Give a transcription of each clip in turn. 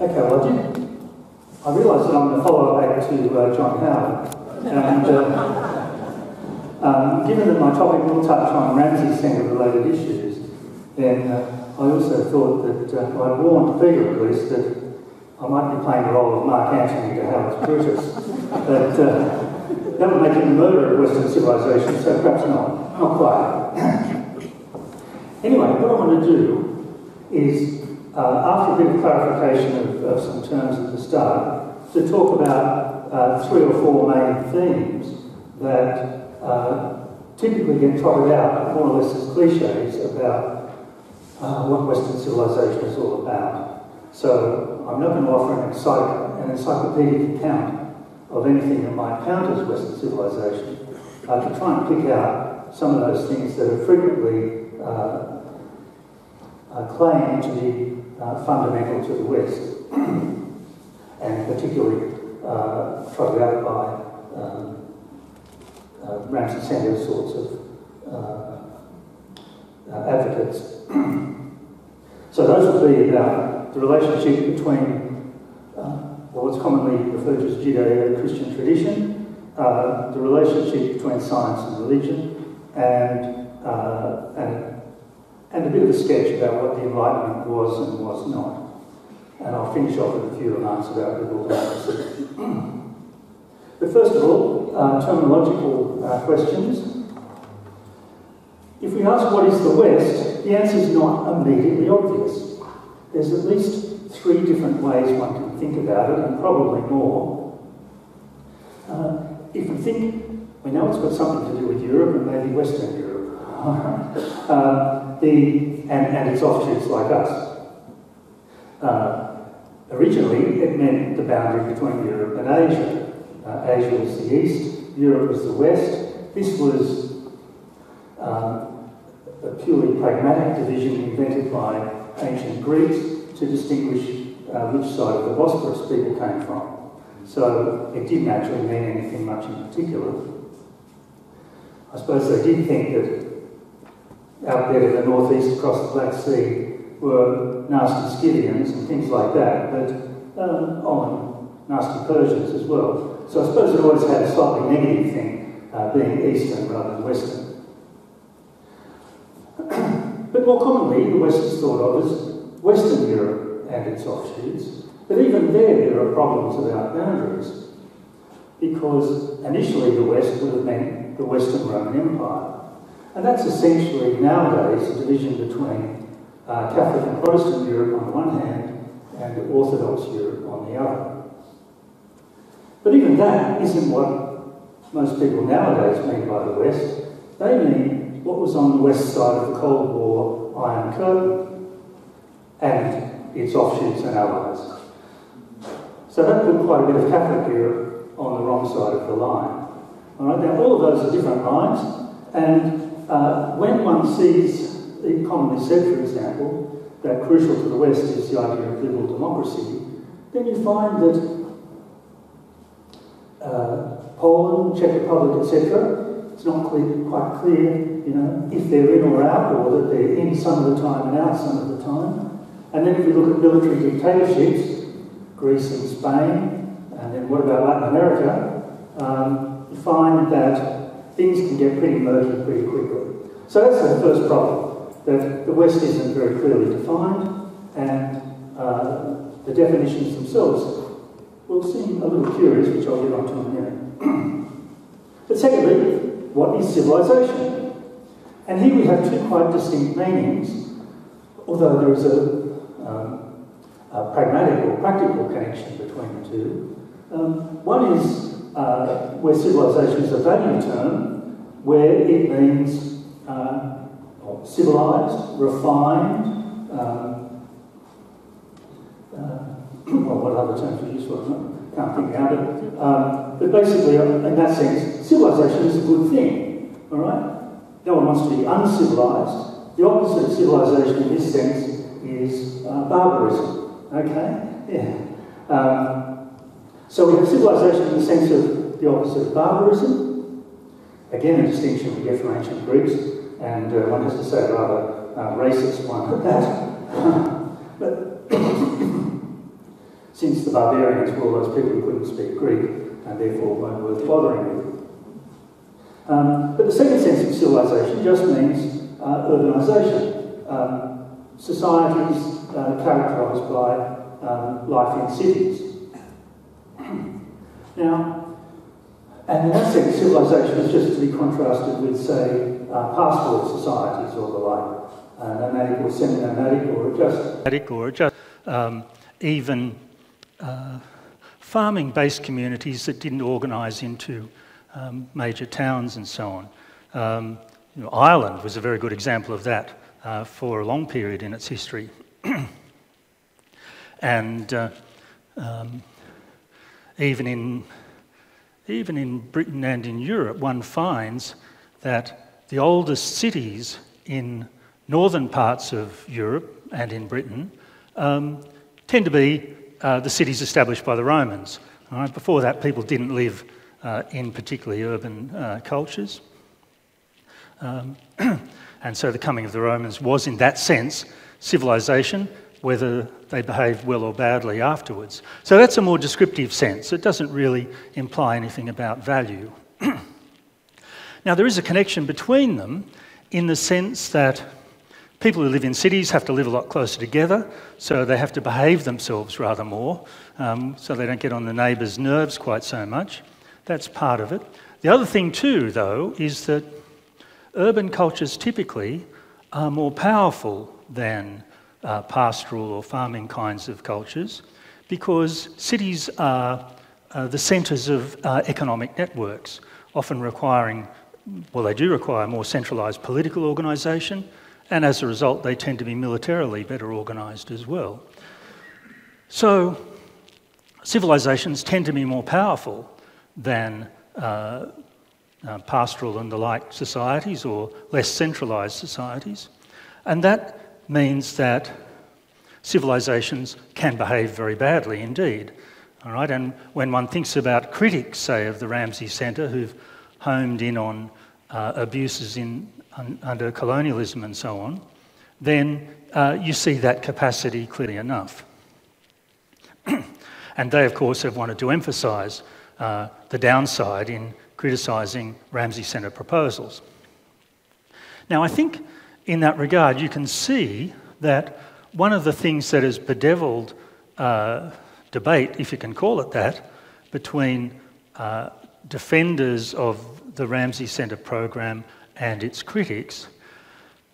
Okay, well, I realised that I'm going to follow back to John Howard. And given that my topic will touch on Ramsey Centre-related issues, then I also thought that I'd warned Peter at least that I might be playing the role of Mark Antony to Howard's Brutus. But that would make him the murderer of Western civilization, so perhaps not quite. Anyway, what I want to do is, after a bit of clarification of some terms at the start, to talk about 3 or 4 main themes that typically get trotted out, more or less as cliches, about what Western civilization is all about. So I'm not going to offer an encyclopedic account of anything that might count as Western civilization, to try and pick out some of those things that are frequently claimed to be fundamental to the West, and particularly trotted out by Ramsey Centre sorts of advocates. So those would be about the relationship between what's commonly referred to as Judeo-Christian Tradition, the relationship between science and religion, and a bit of a sketch about what the Enlightenment was and was not. And I'll finish off with a few remarks about liberal democracy. But first of all, terminological questions. If we ask what is the West, the answer is not immediately obvious. There's at least 3 different ways one can think about it, and probably more. If we think, we know it's got something to do with Europe and maybe Western Europe. And its offshoots like us. Originally, it meant the boundary between Europe and Asia. Asia was the east, Europe was the west. This was a purely pragmatic division invented by ancient Greeks to distinguish which side of the Bosphorus people came from. So it didn't actually mean anything much in particular. I suppose they did think that out there to the northeast across the Black Sea were nasty Scythians and things like that, but nasty Persians as well. So I suppose it always had a slightly negative thing, being Eastern rather than Western. But more commonly, the West is thought of as Western Europe and its offshoots. But even there are problems about boundaries, because initially the West would have meant the Western Roman Empire. And that's essentially nowadays a division between Catholic and Protestant Europe on the one hand and Orthodox Europe on the other. But even that isn't what most people nowadays mean by the West. They mean what was on the west side of the Cold War Iron Curtain and its offshoots and allies. So that put quite a bit of Catholic Europe on the wrong side of the line. All right, now all of those are different lines, and when one sees it commonly said, for example, that crucial to the West is the idea of liberal democracy, then you find that Poland, Czech Republic, etc., it's not quite clear, if they're in or out, or that they're in some of the time and out some of the time. And then if we look at military dictatorships, Greece and Spain, and then what about Latin America, you find that things can get pretty murky pretty quickly. So that's the first problem, that the West isn't very clearly defined, and the definitions themselves will seem a little curious, which I'll get onto in a minute. But secondly, what is civilization? And here we have 2 quite distinct meanings, although there is a pragmatic or practical connection between the two. One is where civilization is a value term, where it means civilized, refined, what other terms are useful? I can't think out of it. But basically, in that sense, civilization is a good thing, all right? No one wants to be uncivilized. The opposite of civilization in this sense is barbarism, okay? Yeah. So we have civilization in the sense of the opposite of barbarism. Again, a distinction we get from ancient Greeks, and one has to say a rather racist one at that. But since the barbarians were all those people who couldn't speak Greek and therefore weren't worth bothering with. But the second sense of civilization just means urbanisation. Societies characterised by life in cities. Now, and in that sense, civilization is just to be contrasted with, say, pastoral societies or the like, nomadic or semi-nomadic or just even farming-based communities that didn't organise into major towns and so on. Ireland was a very good example of that for a long period in its history. And even in Britain and in Europe, one finds that the oldest cities in northern parts of Europe and in Britain tend to be the cities established by the Romans. All right? Before that, people didn't live in particularly urban cultures. And so the coming of the Romans was, in that sense, civilization, whether they behaved well or badly afterwards. So that's a more descriptive sense. It doesn't really imply anything about value. Now, there is a connection between them in the sense that people who live in cities have to live a lot closer together, so they have to behave themselves rather more, so they don't get on the neighbours' nerves quite so much. That's part of it. The other thing too, though, is that urban cultures typically are more powerful than pastoral or farming kinds of cultures because cities are the centres of economic networks, often requiring, well, they do require more centralised political organisation, and as a result they tend to be militarily better organised as well. So civilisations tend to be more powerful than pastoral and the like societies or less centralised societies. And that means that civilisations can behave very badly indeed. All right? And when one thinks about critics, say, of the Ramsay Centre who've homed in on abuses under colonialism and so on, then you see that capacity clearly enough. And they, of course, have wanted to emphasise the downside in criticising Ramsay Centre proposals. Now, I think in that regard you can see that one of the things that has bedevilled debate, if you can call it that, between defenders of the Ramsay Centre program and its critics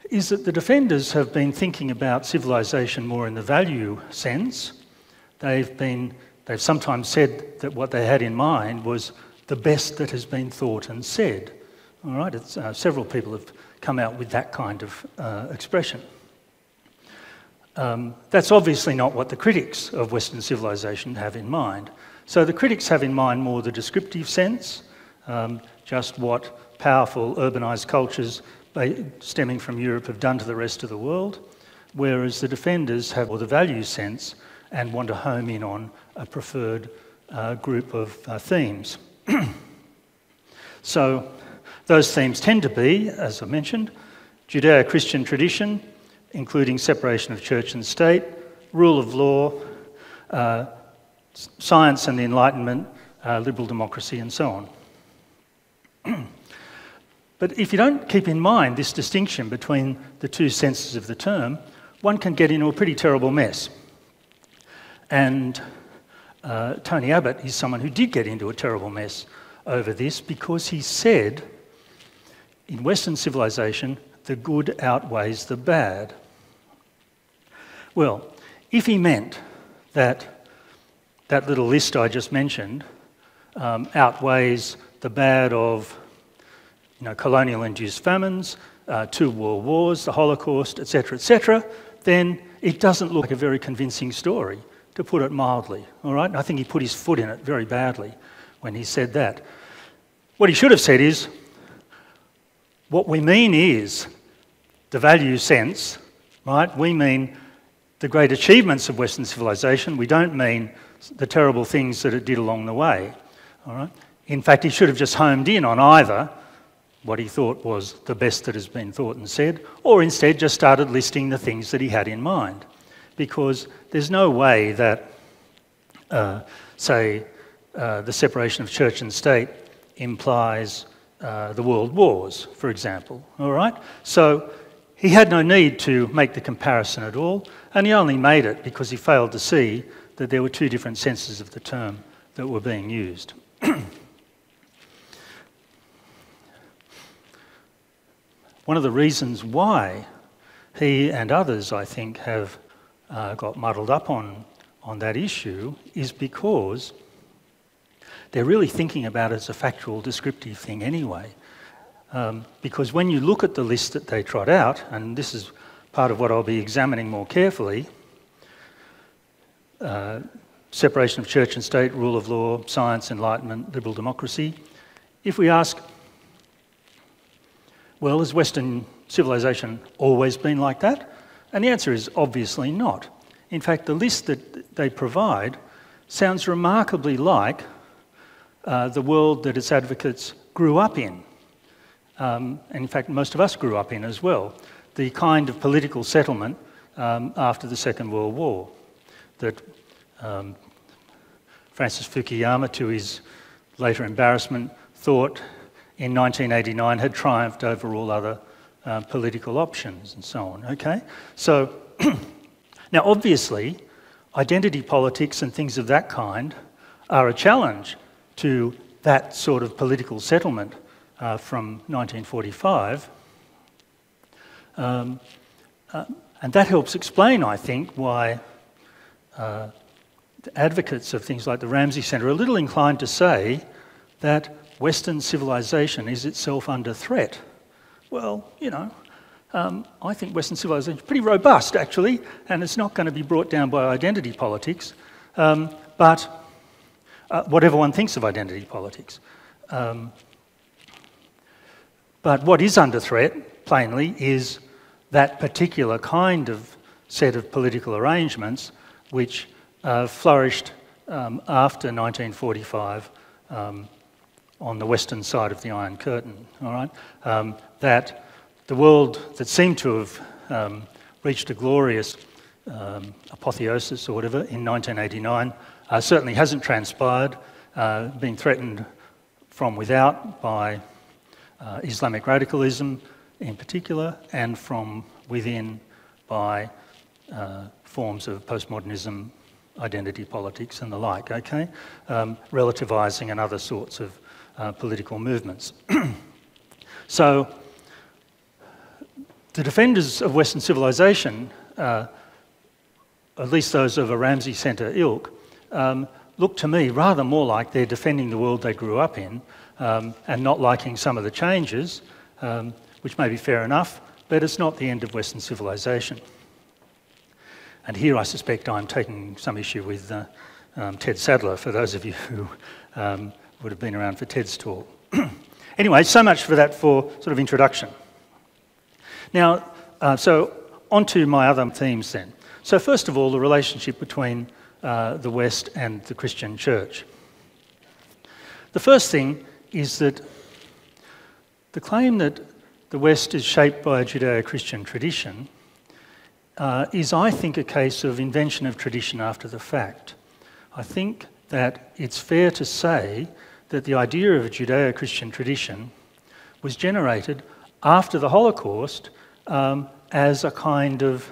is that the defenders have been thinking about civilisation more in the value sense. They've sometimes said that what they had in mind was the best that has been thought and said. All right, several people have come out with that kind of expression. That's obviously not what the critics of Western civilization have in mind. So the critics have in mind more the descriptive sense, just what powerful urbanised cultures stemming from Europe have done to the rest of the world, whereas the defenders have more the value sense and want to home in on a preferred group of themes. So those themes tend to be, as I mentioned, Judeo-Christian tradition, including separation of church and state, rule of law, science and the Enlightenment, liberal democracy, and so on. But if you don't keep in mind this distinction between the two senses of the term, one can get into a pretty terrible mess. And Tony Abbott is someone who did get into a terrible mess over this because he said, in Western civilization, the good outweighs the bad. Well, if he meant that that little list I just mentioned outweighs the bad of colonial-induced famines, 2 world wars, the Holocaust, etc., then it doesn't look like a very convincing story, to put it mildly. All right? And I think he put his foot in it very badly when he said that. What he should have said is, what we mean is the value sense, right? We mean the great achievements of Western civilization. We don't mean the terrible things that it did along the way. All right? In fact, he should have just homed in on either what he thought was the best that has been thought and said, or instead just started listing the things that he had in mind. Because there's no way that say the separation of church and state implies the world wars, for example, all right? So he had no need to make the comparison at all, and he only made it because he failed to see that there were two different senses of the term that were being used. One of the reasons why he and others, I think, have got muddled up on that issue is because they're really thinking about it as a factual, descriptive thing anyway. Because when you look at the list that they trot out, and this is part of what I'll be examining more carefully, separation of church and state, rule of law, science, enlightenment, liberal democracy. If we ask, well, has Western civilization always been like that? And the answer is obviously not. In fact, the list that they provide sounds remarkably like the world that its advocates grew up in. And in fact, most of us grew up in as well. The kind of political settlement after the Second World War that Francis Fukuyama, to his later embarrassment, thought in 1989 had triumphed over all other political options and so on, okay? So, now obviously, identity politics and things of that kind are a challenge to that sort of political settlement from 1945. And that helps explain, I think, why the advocates of things like the Ramsay Centre are a little inclined to say that Western civilization is itself under threat. Well, you know, I think Western civilization is pretty robust, actually, and it's not going to be brought down by identity politics, but whatever one thinks of identity politics. But what is under threat, plainly, is that particular kind of set of political arrangements which flourished after 1945 on the western side of the Iron Curtain, all right? That the world that seemed to have reached a glorious apotheosis or whatever in 1989 certainly hasn't transpired, being threatened from without by Islamic radicalism in particular, and from within by forms of postmodernism, identity politics and the like, okay? Relativising and other sorts of political movements. So, the defenders of Western civilization, at least those of a Ramsay Centre ilk, look to me rather more like they're defending the world they grew up in and not liking some of the changes, which may be fair enough, but it's not the end of Western civilization. And here I suspect I'm taking some issue with Ted Sadler, for those of you who would have been around for Ted's talk. Anyway, so much for that for sort of introduction. Now, so on to my other themes then. So first of all, the relationship between the West and the Christian Church. The first thing is that the claim that the West is shaped by a Judeo-Christian tradition is, I think, a case of invention of tradition after the fact. I think that it's fair to say that the idea of a Judeo-Christian tradition was generated after the Holocaust as a kind of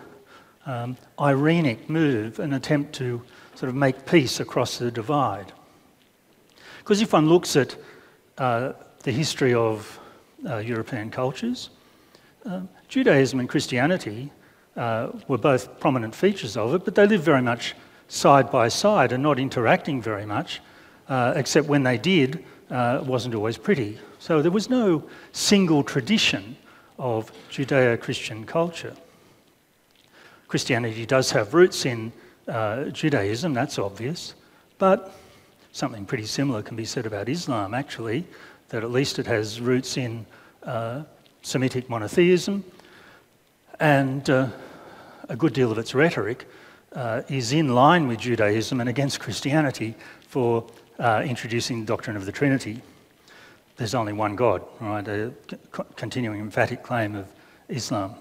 irenic move, an attempt to sort of make peace across the divide. Because if one looks at the history of European cultures, Judaism and Christianity were both prominent features of it, but they lived very much side by side and not interacting very much, except when they did, it wasn't always pretty. So there was no single tradition of Judeo-Christian culture. Christianity does have roots in Judaism, that's obvious, but something pretty similar can be said about Islam, actually, that at least it has roots in Semitic monotheism, and a good deal of its rhetoric is in line with Judaism and against Christianity for introducing the doctrine of the Trinity. There's only one God, right? A continuing emphatic claim of Islam.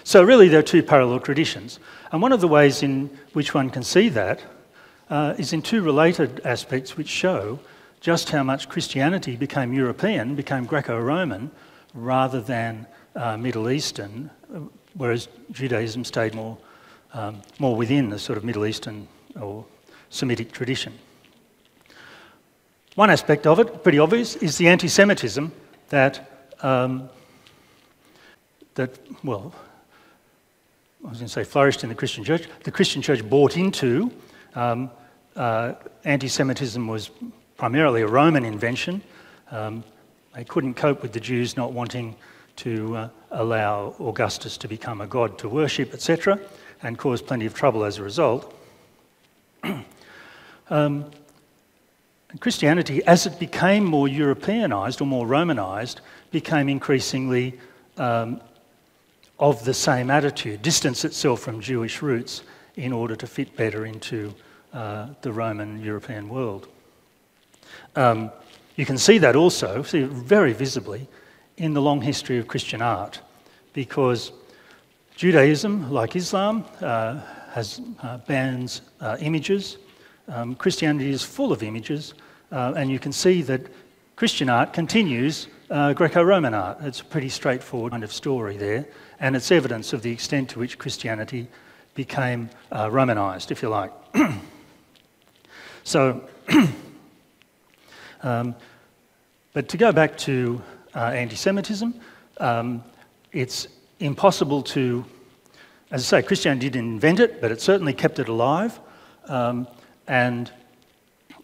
So really there are two parallel traditions. And one of the ways in which one can see that is in two related aspects which show just how much Christianity became European, became Greco-Roman, rather than Middle Eastern, whereas Judaism stayed more within the sort of Middle Eastern or Semitic tradition. One aspect of it, pretty obvious, is the anti-Semitism that flourished in the Christian church. The Christian church bought into. Anti-Semitism was primarily a Roman invention. They couldn't cope with the Jews not wanting to allow Augustus to become a god to worship, etc., and caused plenty of trouble as a result. Christianity, as it became more Europeanised or more Romanised, became increasingly of the same attitude, distanced itself from Jewish roots in order to fit better into the Roman European world. You can see that also, very visibly, in the long history of Christian art, because Judaism, like Islam, bans images. Christianity is full of images, and you can see that Christian art continues Greco-Roman art. It's a pretty straightforward kind of story there, and it's evidence of the extent to which Christianity became Romanised, if you like. So, but to go back to anti-Semitism, it's impossible to, as I say, Christianity didn't invent it, but it certainly kept it alive, and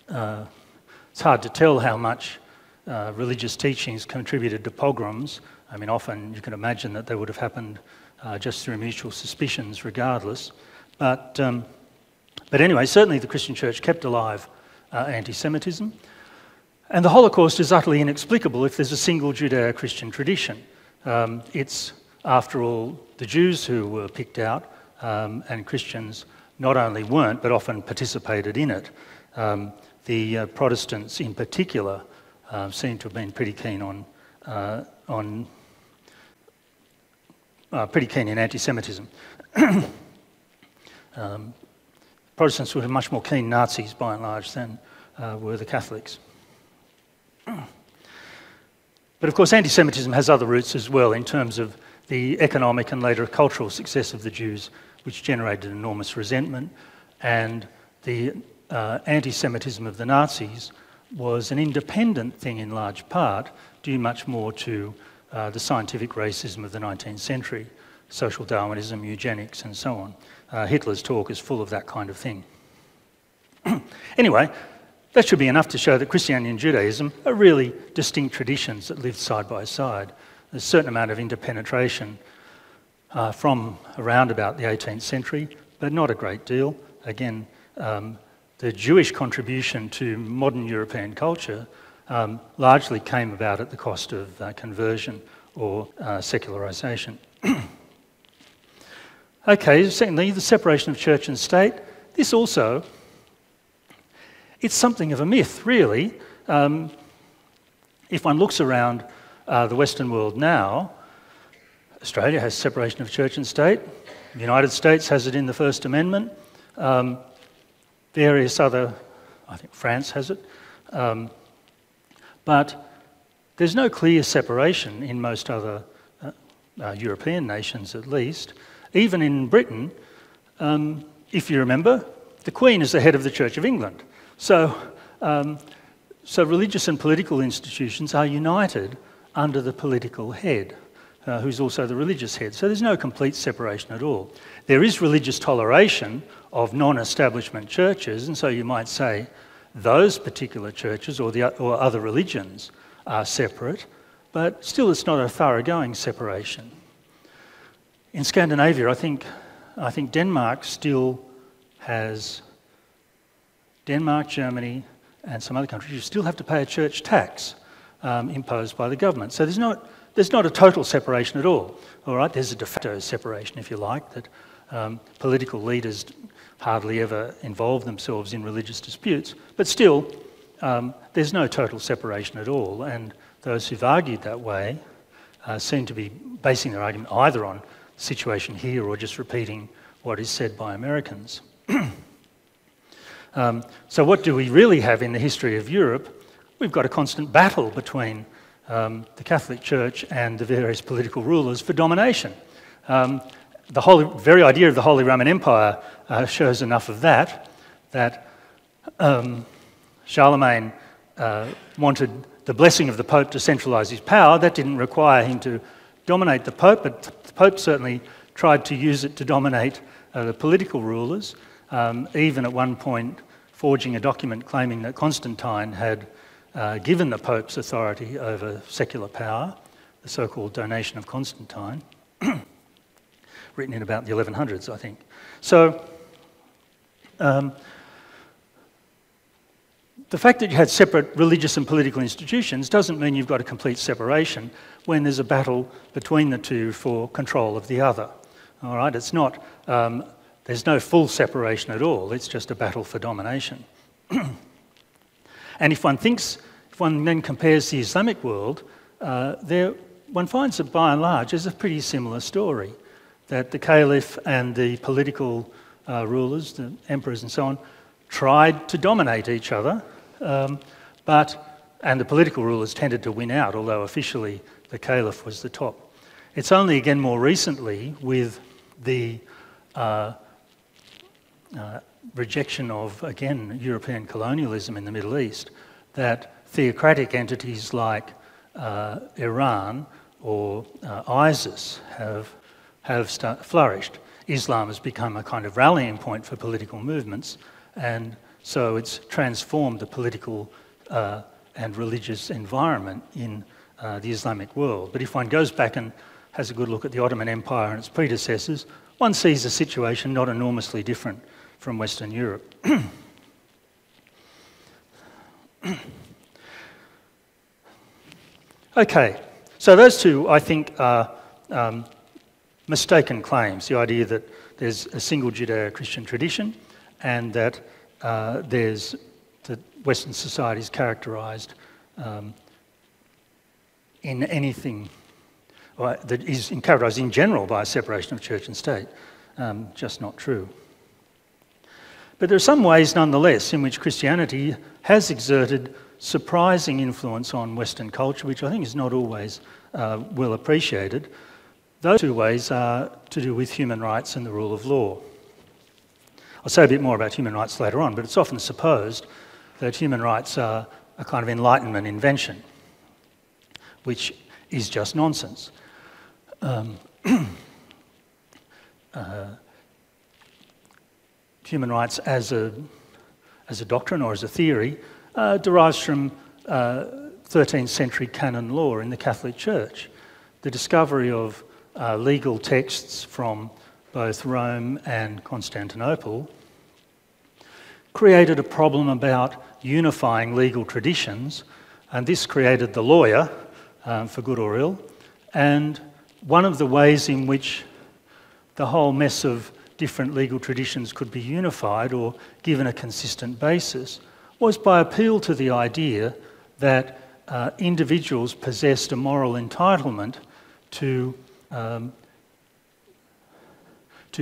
it's hard to tell how much religious teachings contributed to pogroms. I mean, often you can imagine that they would have happened just through mutual suspicions regardless. But anyway, certainly the Christian church kept alive anti-Semitism. And the Holocaust is utterly inexplicable if there's a single Judeo-Christian tradition. It's, after all, the Jews who were picked out, and Christians not only weren't, but often participated in it. The Protestants in particular seem to have been pretty keen pretty keen in anti-Semitism. Protestants were much more keen Nazis, by and large, than were the Catholics. But of course, anti-Semitism has other roots as well in terms of the economic and later cultural success of the Jews, which generated enormous resentment, and the anti-Semitism of the Nazis was an independent thing in large part, due much more to the scientific racism of the 19th century, social Darwinism, eugenics, and so on. Hitler's talk is full of that kind of thing. Anyway, that should be enough to show that Christianity and Judaism are really distinct traditions that lived side by side. There's a certain amount of interpenetration from around about the 18th century, but not a great deal. Again, the Jewish contribution to modern European culture largely came about at the cost of conversion or secularisation. Okay, secondly, the separation of church and state. This also, it's something of a myth, really. If one looks around the Western world now, Australia has separation of church and state. The United States has it in the First Amendment. Various other, I think France has it. But there's no clear separation in most other European nations, at least. Even in Britain, if you remember, the Queen is the head of the Church of England. So religious and political institutions are united under the political head, who's also the religious head. So there's no complete separation at all. There is religious toleration of non-establishment churches, and so you might say those particular churches or other religions are separate, but still it's not a thoroughgoing separation. In Scandinavia, I think Denmark still has, Germany, and some other countries, you still have to pay a church tax imposed by the government. So there's not a total separation at all. All right, there's a de facto separation, if you like, that political leaders hardly ever involve themselves in religious disputes, but still, there's no total separation at all. And those who've argued that way seem to be basing their argument either on situation here or just repeating what is said by Americans. So what do we really have in the history of Europe? We've got a constant battle between the Catholic Church and the various political rulers for domination. The very idea of the Holy Roman Empire shows enough of that Charlemagne wanted the blessing of the Pope to centralise his power. That didn't require him to dominate the Pope, but the Pope certainly tried to use it to dominate the political rulers, even at one point forging a document claiming that Constantine had given the Pope's authority over secular power, the so-called Donation of Constantine, written in about the 1100s, I think. So, the fact that you had separate religious and political institutions doesn't mean you've got a complete separation when there's a battle between the two for control of the other. All right, it's not, there's no full separation at all, it's just a battle for domination. And if one then compares the Islamic world, one finds that by and large there's a pretty similar story, that the caliph and the political rulers, the emperors and so on, tried to dominate each other, and the political rulers tended to win out, although officially the caliph was the top. It's only again more recently, with the rejection of, again, European colonialism in the Middle East, that theocratic entities like Iran or ISIS have flourished. Islam has become a kind of rallying point for political movements, and so it's transformed the political and religious environment in the Islamic world. But if one goes back and has a good look at the Ottoman Empire and its predecessors, one sees a situation not enormously different from Western Europe. Okay, so those two, I think, are mistaken claims. The idea that there's a single Judeo-Christian tradition and that that Western society is characterised in anything, or that is characterised in general by a separation of church and state. Just not true. But there are some ways, nonetheless, in which Christianity has exerted surprising influence on Western culture, which I think is not always well appreciated. Those two ways are to do with human rights and the rule of law. I'll say a bit more about human rights later on, but it's often supposed that human rights are a kind of Enlightenment invention, which is just nonsense. Human rights as a doctrine or as a theory derives from 13th century canon law in the Catholic Church. The discovery of legal texts from both Rome and Constantinople created a problem about unifying legal traditions, and this created the lawyer, for good or ill, and one of the ways in which the whole mess of different legal traditions could be unified or given a consistent basis was by appeal to the idea that individuals possessed a moral entitlement to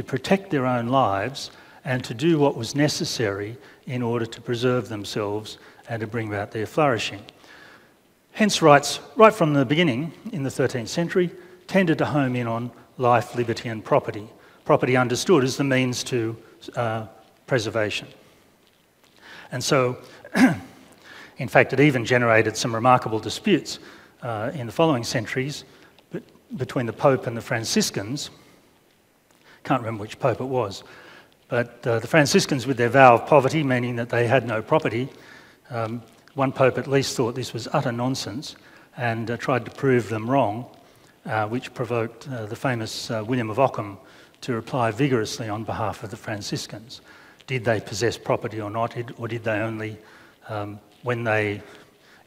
protect their own lives and to do what was necessary in order to preserve themselves and to bring about their flourishing. Hence rights, right from the beginning in the 13th century, tended to home in on life, liberty and property. Property understood as the means to preservation. And so, in fact, it even generated some remarkable disputes in the following centuries between the Pope and the Franciscans. Can't remember which Pope it was, but the Franciscans with their vow of poverty, meaning that they had no property, one Pope at least thought this was utter nonsense and tried to prove them wrong, which provoked the famous William of Ockham to reply vigorously on behalf of the Franciscans. Did they possess property or not, or did they only, when they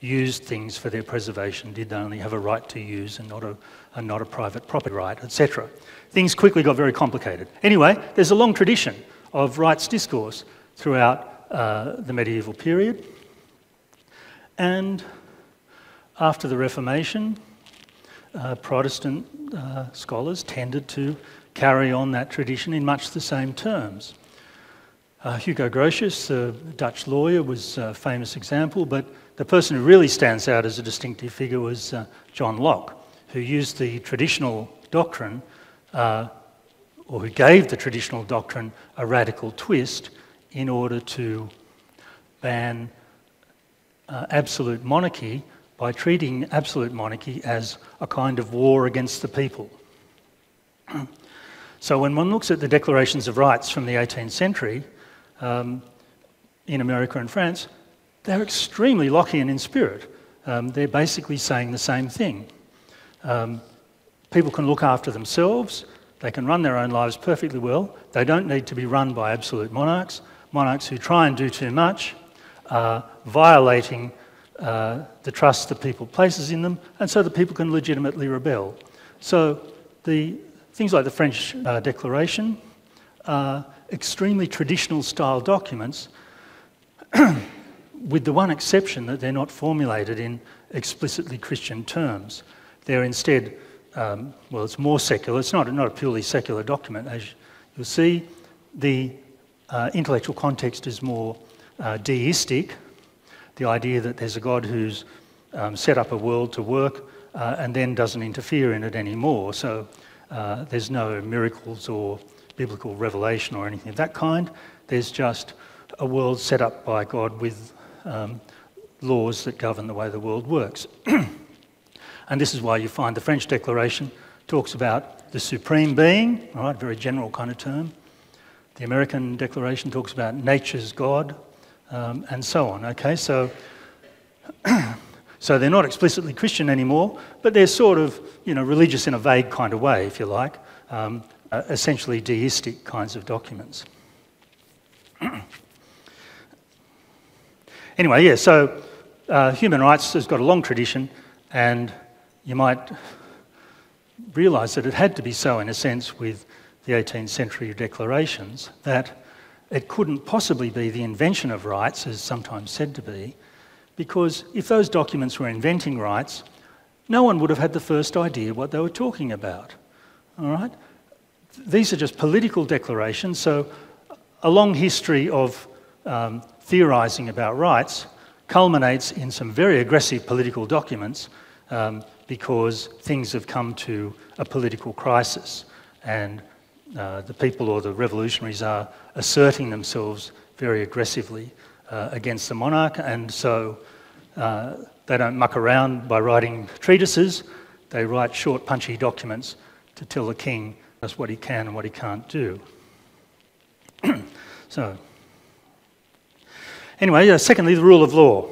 used things for their preservation, did they only have a right to use and not a private property right, etc. Things quickly got very complicated. Anyway, there's a long tradition of rights discourse throughout the medieval period. And after the Reformation, Protestant scholars tended to carry on that tradition in much the same terms. Hugo Grotius, the Dutch lawyer, was a famous example, but the person who really stands out as a distinctive figure was John Locke, who used the traditional doctrine, or who gave the traditional doctrine a radical twist in order to ban absolute monarchy by treating absolute monarchy as a kind of war against the people. So when one looks at the declarations of rights from the 18th century, in America and France, they're extremely Lockean in spirit. They're basically saying the same thing. People can look after themselves, they can run their own lives perfectly well, they don't need to be run by absolute monarchs who try and do too much, violating the trust that people places in them, and so that people can legitimately rebel. So the things like the French Declaration are extremely traditional style documents, with the one exception that they're not formulated in explicitly Christian terms. They're instead, well, it's more secular. It's not a purely secular document. As you'll see, the intellectual context is more deistic, the idea that there's a God who's set up a world to work and then doesn't interfere in it anymore. So there's no miracles or biblical revelation or anything of that kind. There's just a world set up by God with laws that govern the way the world works. And this is why you find the French Declaration talks about the supreme being, all right, very general kind of term. The American Declaration talks about nature's God, and so on. Okay, so so they're not explicitly Christian anymore, but they're sort of, religious in a vague kind of way, if you like. Essentially deistic kinds of documents. Anyway, yeah, so human rights has got a long tradition, and you might realise that it had to be so, in a sense, with the 18th century declarations, that it couldn't possibly be the invention of rights, as sometimes said to be, because if those documents were inventing rights, no one would have had the first idea what they were talking about. All right? These are just political declarations, so a long history of theorising about rights culminates in some very aggressive political documents because things have come to a political crisis, and the people or the revolutionaries are asserting themselves very aggressively against the monarch, and so they don't muck around by writing treatises. They write short, punchy documents to tell the king just what he can and what he can't do. So, anyway, secondly, the rule of law.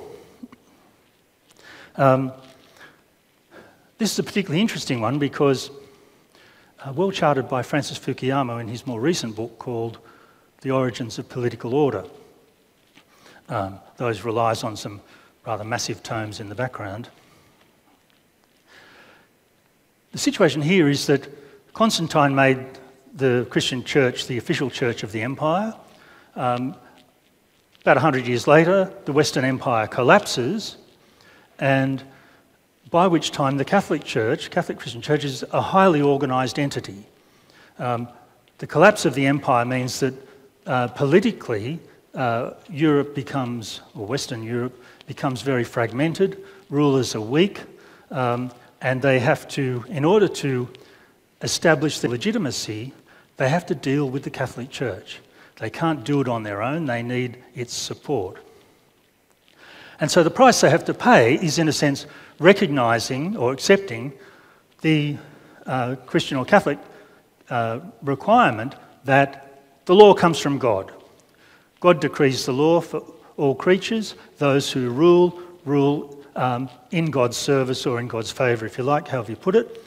This is a particularly interesting one because well charted by Francis Fukuyama in his more recent book called The Origins of Political Order. Those relies on some rather massive tomes in the background. The situation here is that Constantine made the Christian church the official church of the empire. About 100 years later, the Western Empire collapses, and by which time the Catholic Church, Catholic Christian Church, is a highly organised entity. The collapse of the empire means that politically, Europe becomes, or Western Europe, becomes very fragmented, rulers are weak, and they have to, in order to establish their legitimacy, they have to deal with the Catholic Church. They can't do it on their own, they need its support. And so the price they have to pay is, in a sense, recognising or accepting the Christian or Catholic requirement that the law comes from God. God decrees the law for all creatures. Those who rule in God's service or in God's favour, if you like, however you put it,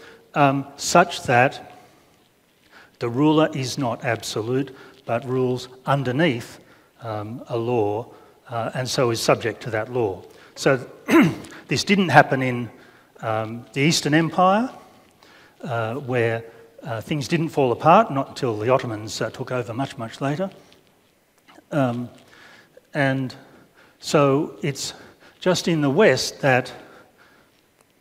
such that the ruler is not absolute, but rules underneath a law, and so is subject to that law. So this didn't happen in the Eastern Empire, where things didn't fall apart, not until the Ottomans took over much, much later. And so it's just in the West that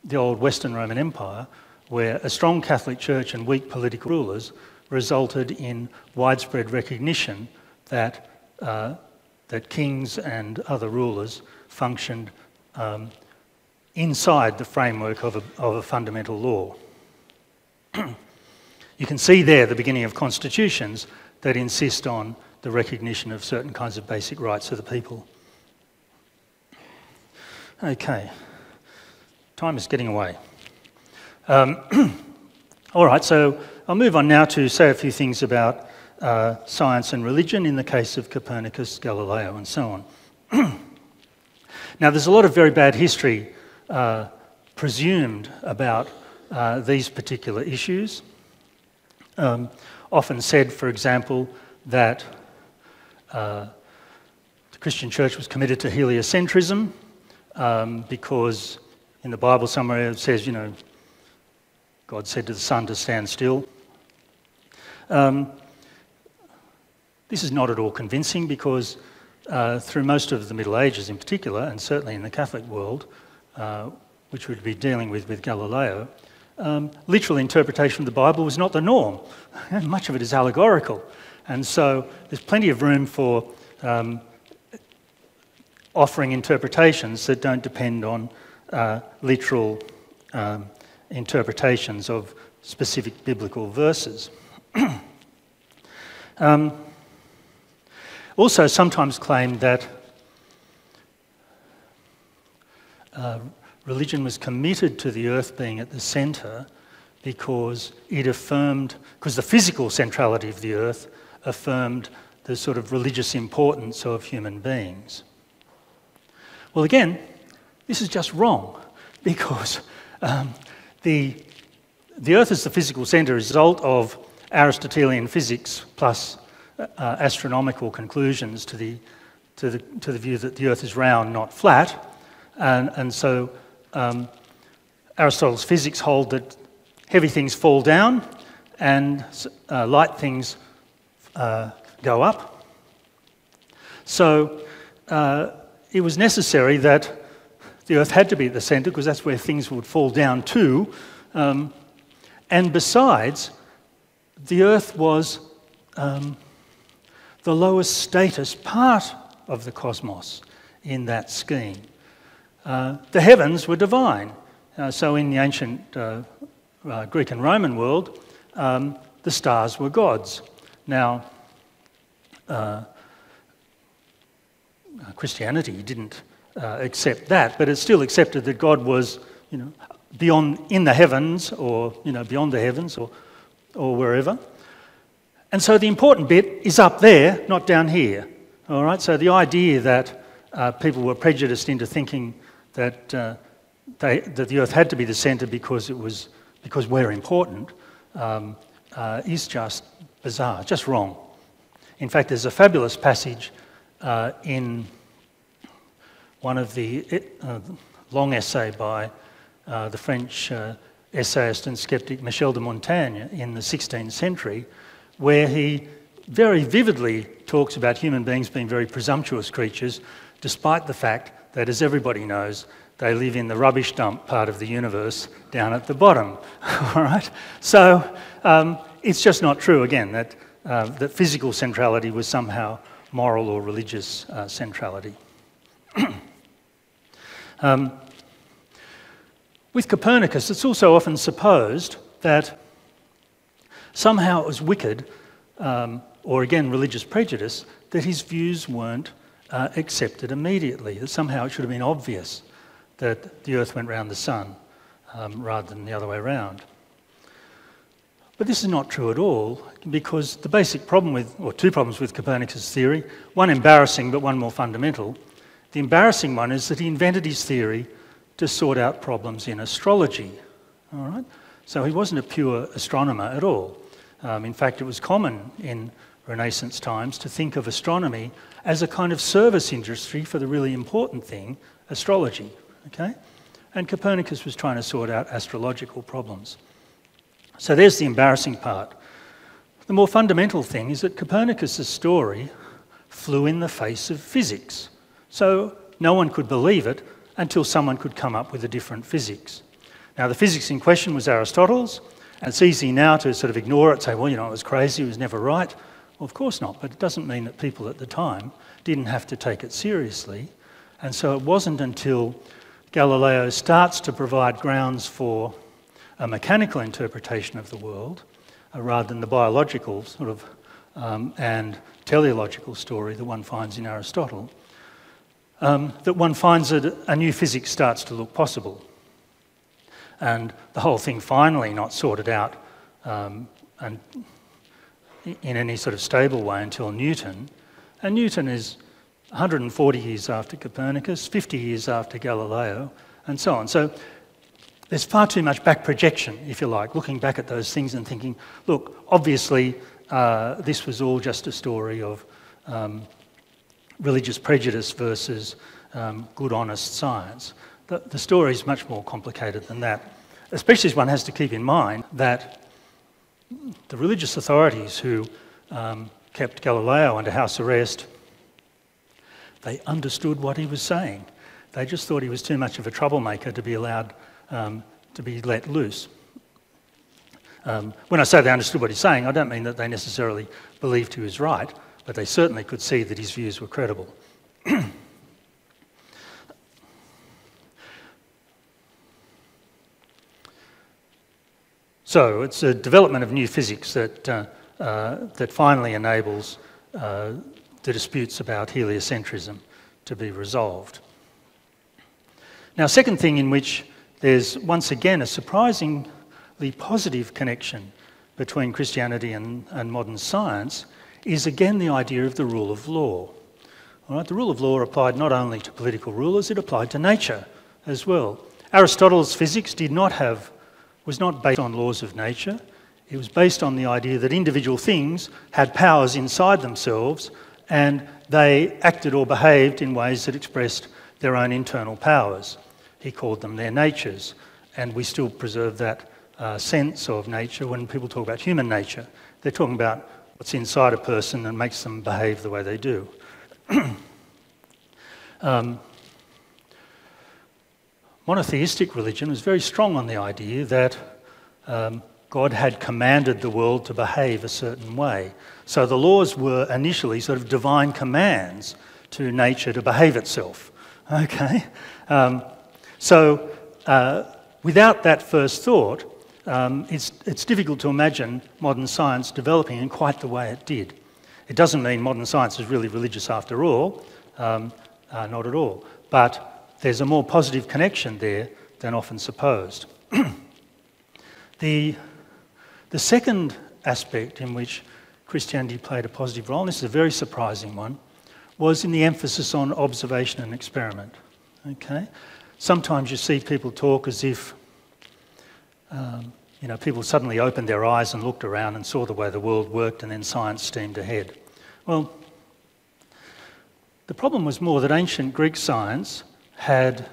the old Western Roman Empire, where a strong Catholic Church and weak political rulers resulted in widespread recognition that, that kings and other rulers functioned inside the framework of a fundamental law. You can see there the beginning of constitutions that insist on the recognition of certain kinds of basic rights of the people. Okay, time is getting away. All right, so I'll move on now to say a few things about science and religion in the case of Copernicus, Galileo, and so on. Now, there's a lot of very bad history presumed about these particular issues. Often said, for example, that the Christian church was committed to heliocentrism because in the Bible somewhere it says, you know, God said to the sun to stand still. This is not at all convincing because through most of the Middle Ages in particular, and certainly in the Catholic world, which we'd be dealing with Galileo, literal interpretation of the Bible was not the norm. Much of it is allegorical. And so there's plenty of room for offering interpretations that don't depend on literal interpretations of specific biblical verses. Also sometimes claimed that religion was committed to the earth being at the centre because it affirmed, because the physical centrality of the earth affirmed the sort of religious importance of human beings. Well, again, this is just wrong because the earth as the physical centre is a result of Aristotelian physics plus astronomical conclusions to the view that the earth is round, not flat. And so Aristotle's physics hold that heavy things fall down and light things go up. So it was necessary that the earth had to be at the centre because that's where things would fall down to. And besides, the earth was the lowest status part of the cosmos in that scheme. The heavens were divine. So in the ancient Greek and Roman world, the stars were gods. Now, Christianity didn't accept that, but it still accepted that God was, you know, beyond, in the heavens, or you know, beyond the heavens, or wherever. And so the important bit is up there, not down here. All right. So the idea that people were prejudiced into thinking that that the earth had to be the centre because we're important is just bizarre, just wrong. In fact, there's a fabulous passage in one of the long essay by the French essayist and skeptic Michel de Montaigne in the 16th century, where he very vividly talks about human beings being very presumptuous creatures, despite the fact that, as everybody knows, they live in the rubbish dump part of the universe down at the bottom. All right? So it's just not true, again, that physical centrality was somehow moral or religious centrality. With Copernicus, it's also often supposed that somehow it was wicked, or again religious prejudice, that his views weren't accepted immediately, that somehow it should have been obvious that the earth went round the sun rather than the other way around. But this is not true at all, because the basic problem with, or two problems with Copernicus' theory, one embarrassing but one more fundamental. The embarrassing one is that he invented his theory to sort out problems in astrology. All right? So he wasn't a pure astronomer at all. In fact, it was common in Renaissance times to think of astronomy as a kind of service industry for the really important thing, astrology. Okay? And Copernicus was trying to sort out astrological problems. So there's the embarrassing part. The more fundamental thing is that Copernicus' story flew in the face of physics. So no one could believe it until someone could come up with a different physics. Now, the physics in question was Aristotle's, And it's easy now to sort of ignore it, say, well, you know, it was crazy, it was never right. Well, of course not, but it doesn't mean that people at the time didn't have to take it seriously. And so it wasn't until Galileo starts to provide grounds for a mechanical interpretation of the world, rather than the biological sort of and teleological story that one finds in Aristotle, that one finds that a new physics starts to look possible. And the whole thing finally not sorted out and in any sort of stable way until Newton. And Newton is 140 years after Copernicus, 50 years after Galileo, and so on. So there's far too much back projection, if you like, looking back at those things and thinking, look, obviously this was all just a story of religious prejudice versus good, honest science. The story is much more complicated than that, especially as one has to keep in mind that the religious authorities who kept Galileo under house arrest, they understood what he was saying. They just thought he was too much of a troublemaker to be allowed to be let loose. When I say they understood what he's saying, I don't mean that they necessarily believed he was right, but they certainly could see that his views were credible. So it's a development of new physics that finally enables the disputes about heliocentrism to be resolved. Now, second thing in which there's once again a surprisingly positive connection between Christianity and modern science is again the idea of the rule of law. All right, the rule of law applied not only to political rulers, it applied to nature as well. Aristotle's physics was not based on laws of nature. It was based on the idea that individual things had powers inside themselves and they acted or behaved in ways that expressed their own internal powers. He called them their natures, and we still preserve that sense of nature when people talk about human nature. They're talking about what's inside a person and makes them behave the way they do. Monotheistic religion was very strong on the idea that God had commanded the world to behave a certain way. So the laws were initially sort of divine commands to nature to behave itself. Okay? So without that first thought, it's difficult to imagine modern science developing in quite the way it did. It doesn't mean modern science is really religious after all, not at all. But there's a more positive connection there than often supposed. The second aspect in which Christianity played a positive role, and this is a very surprising one, was in the emphasis on observation and experiment. Okay? Sometimes you see people talk as if people suddenly opened their eyes and looked around and saw the way the world worked and then science steamed ahead. Well, the problem was more that ancient Greek science had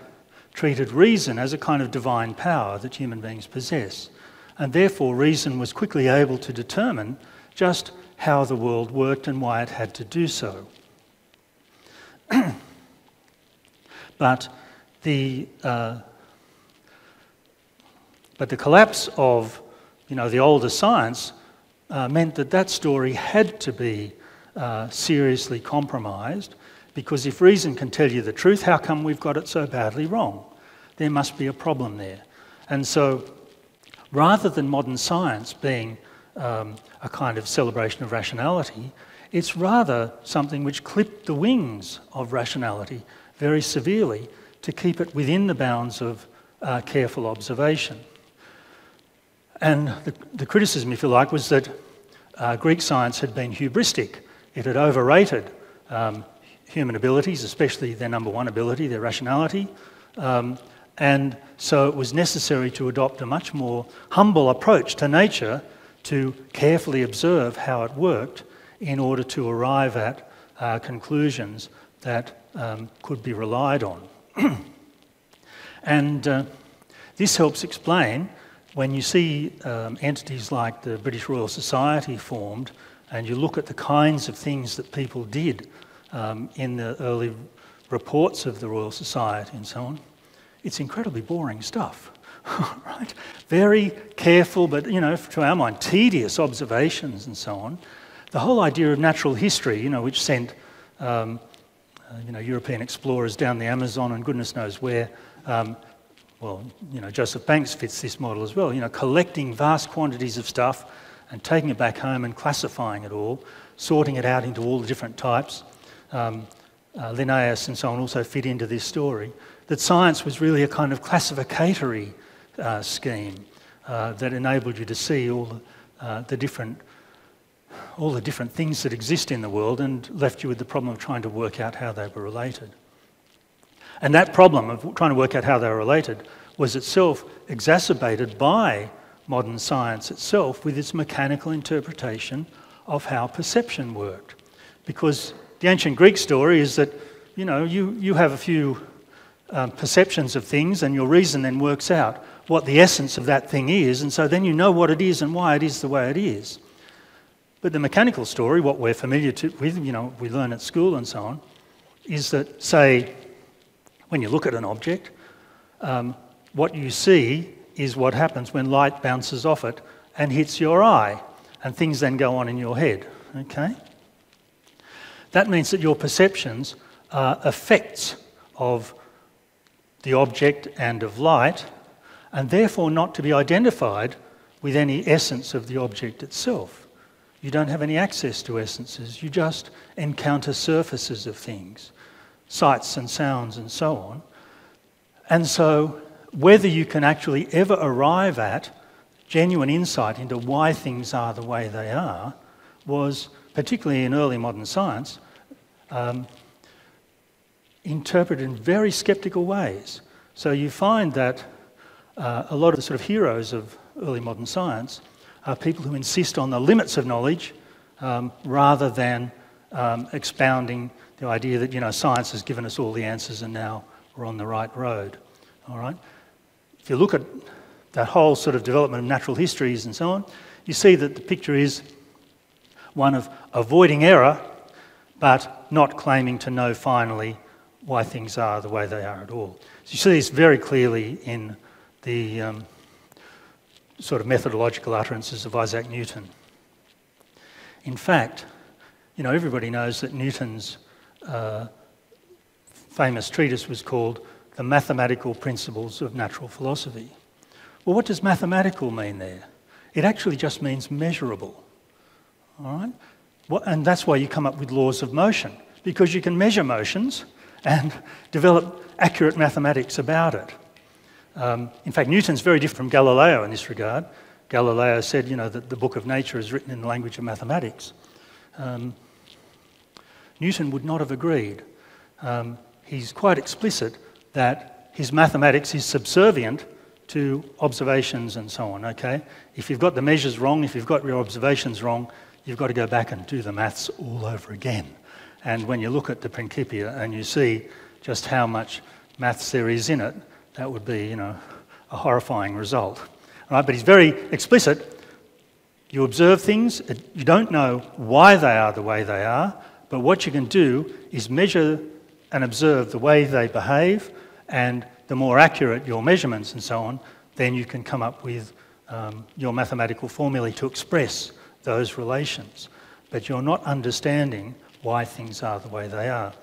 treated reason as a kind of divine power that human beings possess, and therefore reason was quickly able to determine just how the world worked and why it had to do so. But the collapse of the older science meant that story had to be seriously compromised, because if reason can tell you the truth, how come we've got it so badly wrong? There must be a problem there. And so rather than modern science being a kind of celebration of rationality, it's rather something which clipped the wings of rationality very severely to keep it within the bounds of careful observation. And the criticism, if you like, was that Greek science had been hubristic. It had overrated human abilities, especially their number one ability, their rationality. And so it was necessary to adopt a much more humble approach to nature to carefully observe how it worked in order to arrive at conclusions that could be relied on. And this helps explain when you see entities like the British Royal Society formed and you look at the kinds of things that people did in the early reports of the Royal Society and so on, it's incredibly boring stuff. right? Very careful, but, to our mind, tedious observations and so on. The whole idea of natural history, which sent, European explorers down the Amazon and goodness knows where. Joseph Banks fits this model as well. Collecting vast quantities of stuff and taking it back home and classifying it all, sorting it out into all the different types. Linnaeus and so on also fit into this story. That science was really a kind of classificatory scheme that enabled you to see all the different things that exist in the world and left you with the problem of trying to work out how they were related. And that problem of trying to work out how they were related was itself exacerbated by modern science itself with its mechanical interpretation of how perception worked. Because the ancient Greek story is that, you have a few perceptions of things and your reason then works out what the essence of that thing is, and so then you know what it is and why it is the way it is. But the mechanical story, what we're familiar with, we learn at school and so on, is that, say, when you look at an object, what you see is what happens when light bounces off it and hits your eye, and things then go on in your head, okay? That means that your perceptions are effects of the object and of light, and therefore not to be identified with any essence of the object itself. You don't have any access to essences, you just encounter surfaces of things, sights and sounds and so on. And so whether you can actually ever arrive at genuine insight into why things are the way they are was, particularly in early modern science, interpreted in very sceptical ways. So you find that a lot of the sort of heroes of early modern science are people who insist on the limits of knowledge rather than expounding the idea that, science has given us all the answers and now we're on the right road, all right? If you look at that whole sort of development of natural histories and so on, you see that the picture is one of avoiding error, but not claiming to know finally why things are the way they are at all. So you see this very clearly in the sort of methodological utterances of Isaac Newton. In fact, everybody knows that Newton's famous treatise was called The Mathematical Principles of Natural Philosophy. Well, what does mathematical mean there? It actually just means measurable, all right? And that's why you come up with laws of motion, because you can measure motions and develop accurate mathematics about it. In fact, Newton's very different from Galileo in this regard. Galileo said, that the book of nature is written in the language of mathematics. Newton would not have agreed. He's quite explicit that his mathematics is subservient to observations and so on, okay? If you've got the measures wrong, if you've got your observations wrong, you've got to go back and do the maths all over again. And when you look at the Principia and you see just how much maths there is in it, that would be, a horrifying result. All right, but he's very explicit. You observe things, you don't know why they are the way they are, but what you can do is measure and observe the way they behave, and the more accurate your measurements and so on, then you can come up with your mathematical formulae to express those relations. But you're not understanding why things are the way they are.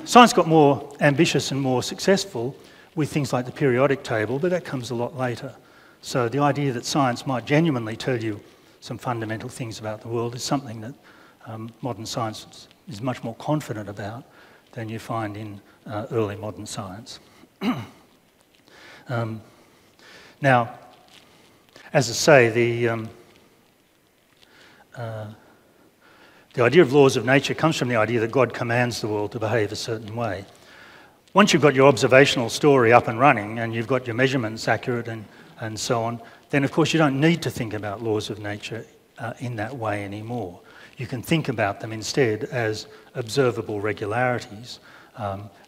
Science got more ambitious and more successful with things like the periodic table, but that comes a lot later. So the idea that science might genuinely tell you some fundamental things about the world is something that modern science is much more confident about than you find in early modern science. Now, as I say, the idea of laws of nature comes from the idea that God commands the world to behave a certain way. Once you've got your observational story up and running and you've got your measurements accurate and so on, then of course you don't need to think about laws of nature in that way anymore. You can think about them instead as observable regularities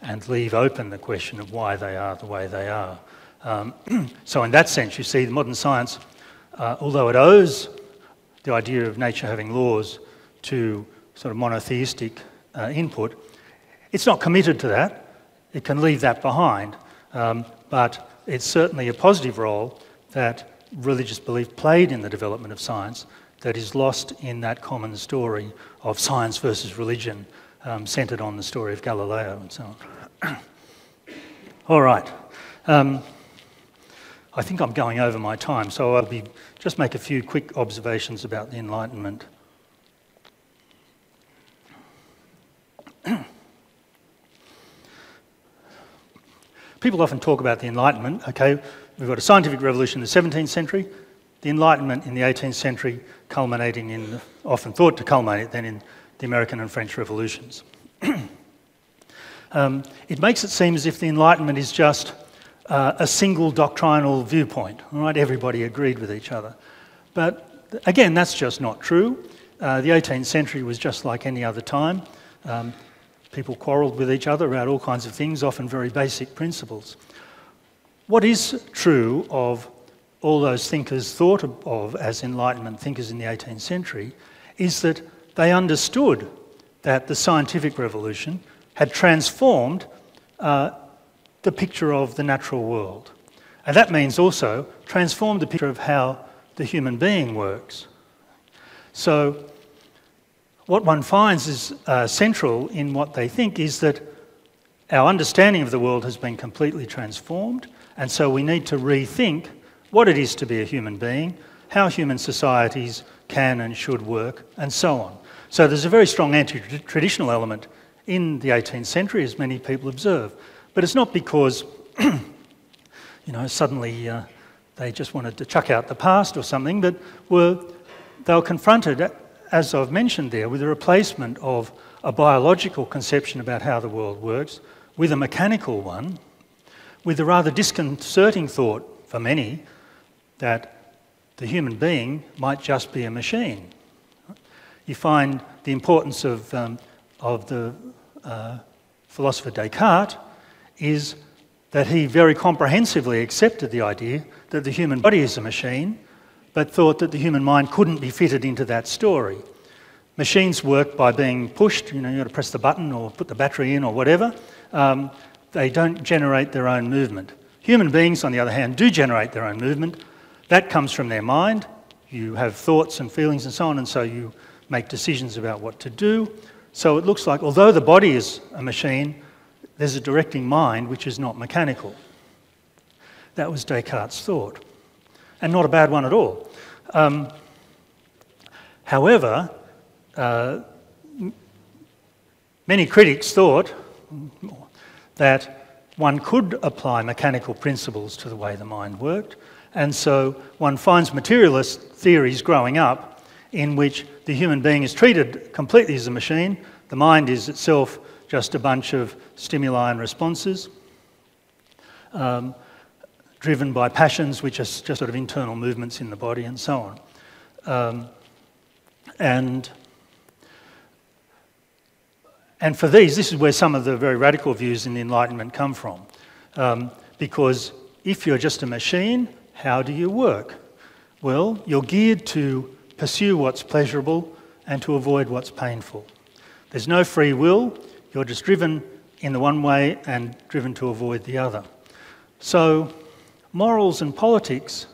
and leave open the question of why they are the way they are. So in that sense, you see, modern science, although it owes the idea of nature having laws to sort of monotheistic input, it's not committed to that. It can leave that behind, but it's certainly a positive role that religious belief played in the development of science that is lost in that common story of science versus religion, centred on the story of Galileo and so on. All right. I think I'm going over my time, so I'll just make a few quick observations about the Enlightenment. People often talk about the Enlightenment. Okay, we've got a scientific revolution in the 17th century, the Enlightenment in the 18th century, culminating in, often thought to culminate then in the American and French revolutions. It makes it seem as if the Enlightenment is just a single doctrinal viewpoint, all right? Everybody agreed with each other. But again, that's just not true. The 18th century was just like any other time. People quarrelled with each other about all kinds of things, often very basic principles. What is true of all those thinkers thought of as Enlightenment thinkers in the 18th century is that they understood that the scientific revolution had transformed the picture of the natural world. And that means also transformed the picture of how the human being works. So what one finds is central in what they think is that our understanding of the world has been completely transformed, and so we need to rethink what it is to be a human being, how human societies can and should work, and so on. So there's a very strong anti-traditional element in the 18th century, as many people observe. But it's not because, suddenly they just wanted to chuck out the past or something, but they were confronted, as I've mentioned there, with the replacement of a biological conception about how the world works with a mechanical one, with a rather disconcerting thought for many that the human being might just be a machine. You find the importance of the philosopher Descartes is that he very comprehensively accepted the idea that the human body is a machine, but thought that the human mind couldn't be fitted into that story. Machines work by being pushed, you've got to press the button or put the battery in or whatever. They don't generate their own movement. Human beings, on the other hand, do generate their own movement. That comes from their mind. You have thoughts and feelings and so on, and so you make decisions about what to do. So it looks like, although the body is a machine, there's a directing mind which is not mechanical. That was Descartes' thought, and not a bad one at all. However, many critics thought that one could apply mechanical principles to the way the mind worked, and so one finds materialist theories growing up in which the human being is treated completely as a machine, the mind is itself just a bunch of stimuli and responses, driven by passions which are just sort of internal movements in the body and so on. And for these, this is where some of the very radical views in the Enlightenment come from. Because if you're just a machine, how do you work? Well, you're geared to pursue what's pleasurable and to avoid what's painful. There's no free will, you're just driven in the one way and driven to avoid the other. So morals and politics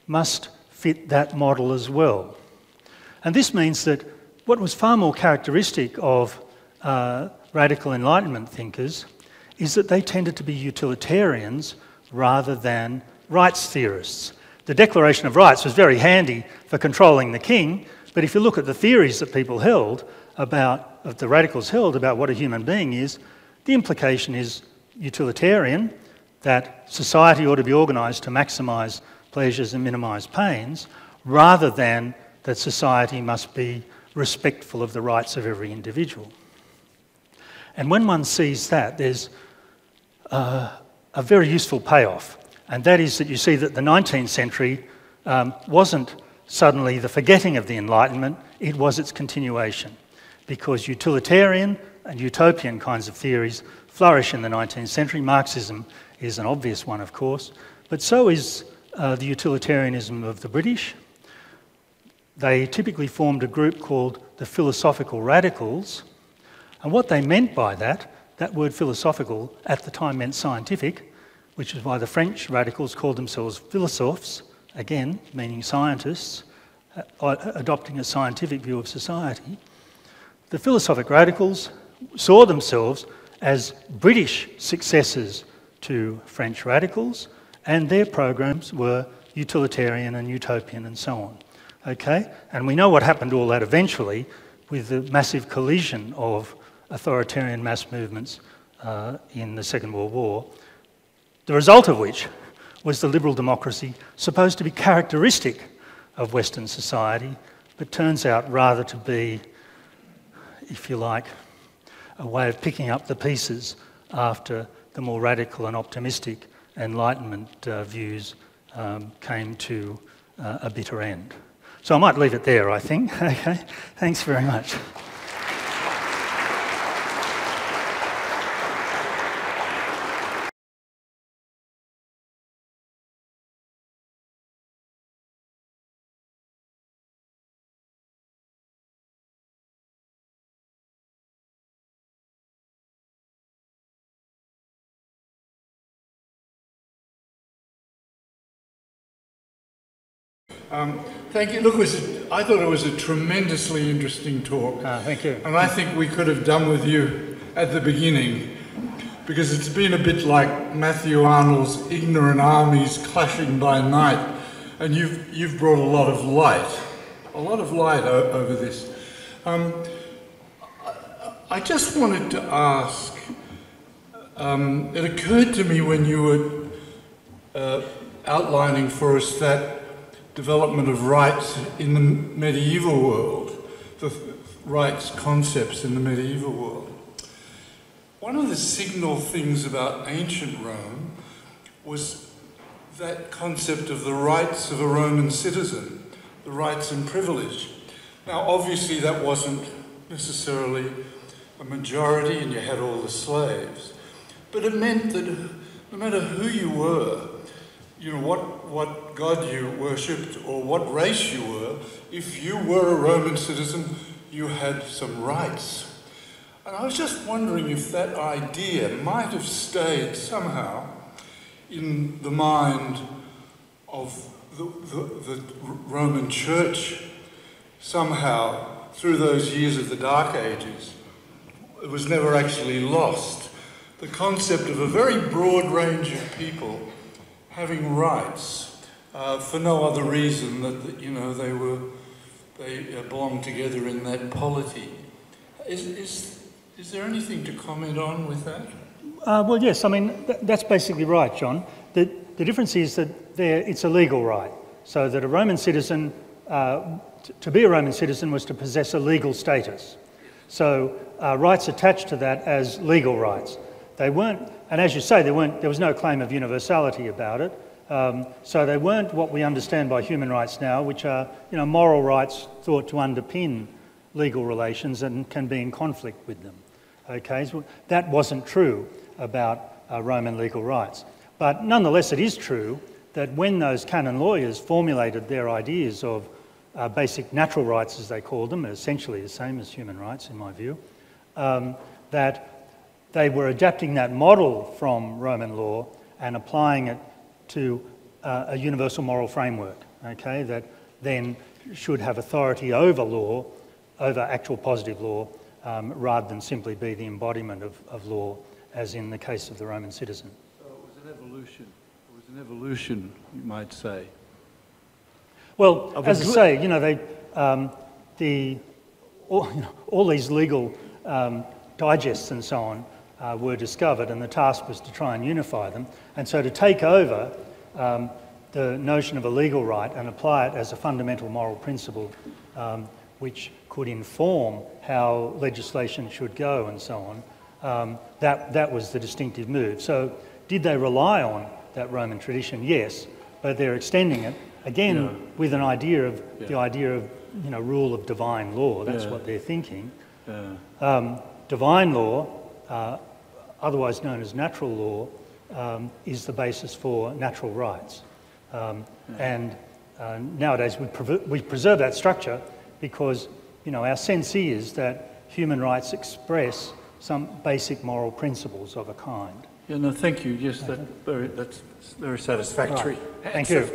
must fit that model as well. And this means that what was far more characteristic of radical Enlightenment thinkers is that they tended to be utilitarians rather than rights theorists. The Declaration of Rights was very handy for controlling the king, but if you look at the theories that people held that the radicals held about what a human being is, the implication is utilitarian, that society ought to be organised to maximise pleasures and minimise pains, rather than that society must be respectful of the rights of every individual. And when one sees that, there's a very useful payoff, and that is that you see that the 19th century wasn't suddenly the forgetting of the Enlightenment, it was its continuation, because utilitarian and utopian kinds of theories flourish in the 19th century. Marxism is an obvious one, of course, but so is the utilitarianism of the British. They typically formed a group called the Philosophical Radicals, and what they meant by that word philosophical at the time meant scientific, which is why the French radicals called themselves philosophes, again, meaning scientists, adopting a scientific view of society. The philosophic radicals saw themselves as British successors to French radicals, and their programs were utilitarian and utopian and so on. Okay? And we know what happened to all that eventually with the massive collision of authoritarian mass movements in the Second World War, the result of which was the liberal democracy supposed to be characteristic of Western society, but turns out rather to be, if you like, a way of picking up the pieces after the more radical and optimistic Enlightenment views came to a bitter end. So I might leave it there, I think. Okay, thanks very much. Thank you. Look, I thought it was a tremendously interesting talk. Thank you. And I think we could have done with you at the beginning, because it's been a bit like Matthew Arnold's ignorant armies clashing by night, and you've brought a lot of light over this. I just wanted to ask, it occurred to me when you were outlining for us that development of rights in the medieval world, the rights concepts in the medieval world. One of the signal things about ancient Rome was that concept of the rights of a Roman citizen, the rights and privilege. Now, obviously that wasn't necessarily a majority and you had all the slaves, but it meant that no matter who you were, you know, what God you worshipped or what race you were, if you were a Roman citizen, you had some rights. And I was just wondering if that idea might have stayed somehow in the mind of the Roman Church somehow through those years of the Dark Ages. It was never actually lost. The concept of a very broad range of people having rights for no other reason that, you know, they belonged together in that polity. Is there anything to comment on with that? Well, yes. I mean, that's basically right, John. The difference is that it's a legal right, so that a Roman citizen, to be a Roman citizen, was to possess a legal status. So rights attached to that as legal rights. They weren't, and as you say, there was no claim of universality about it. So they weren't what we understand by human rights now, which are, you know, moral rights thought to underpin legal relations and can be in conflict with them. Okay, so that wasn't true about Roman legal rights. But nonetheless, it is true that when those canon lawyers formulated their ideas of basic natural rights, as they called them, essentially the same as human rights in my view, that they were adapting that model from Roman law and applying it to a universal moral framework, okay, that then should have authority over law, over actual positive law, rather than simply be the embodiment of law, as in the case of the Roman citizen. So it was an evolution. It was an evolution, you might say. Well, as I say, you know, all these legal digests and so on were discovered, and the task was to try and unify them. And so to take over the notion of a legal right and apply it as a fundamental moral principle, which could inform how legislation should go and so on, that was the distinctive move. So did they rely on that Roman tradition? Yes, but they're extending it, again, with an idea of, the idea of, you know, rule of divine law. That's what they're thinking. Divine law, otherwise known as natural law, is the basis for natural rights. And nowadays we preserve that structure because, you know, our sense is that human rights express some basic moral principles of a kind. Yeah, no, thank you. Yes, that's very satisfactory. Right. Thank you. By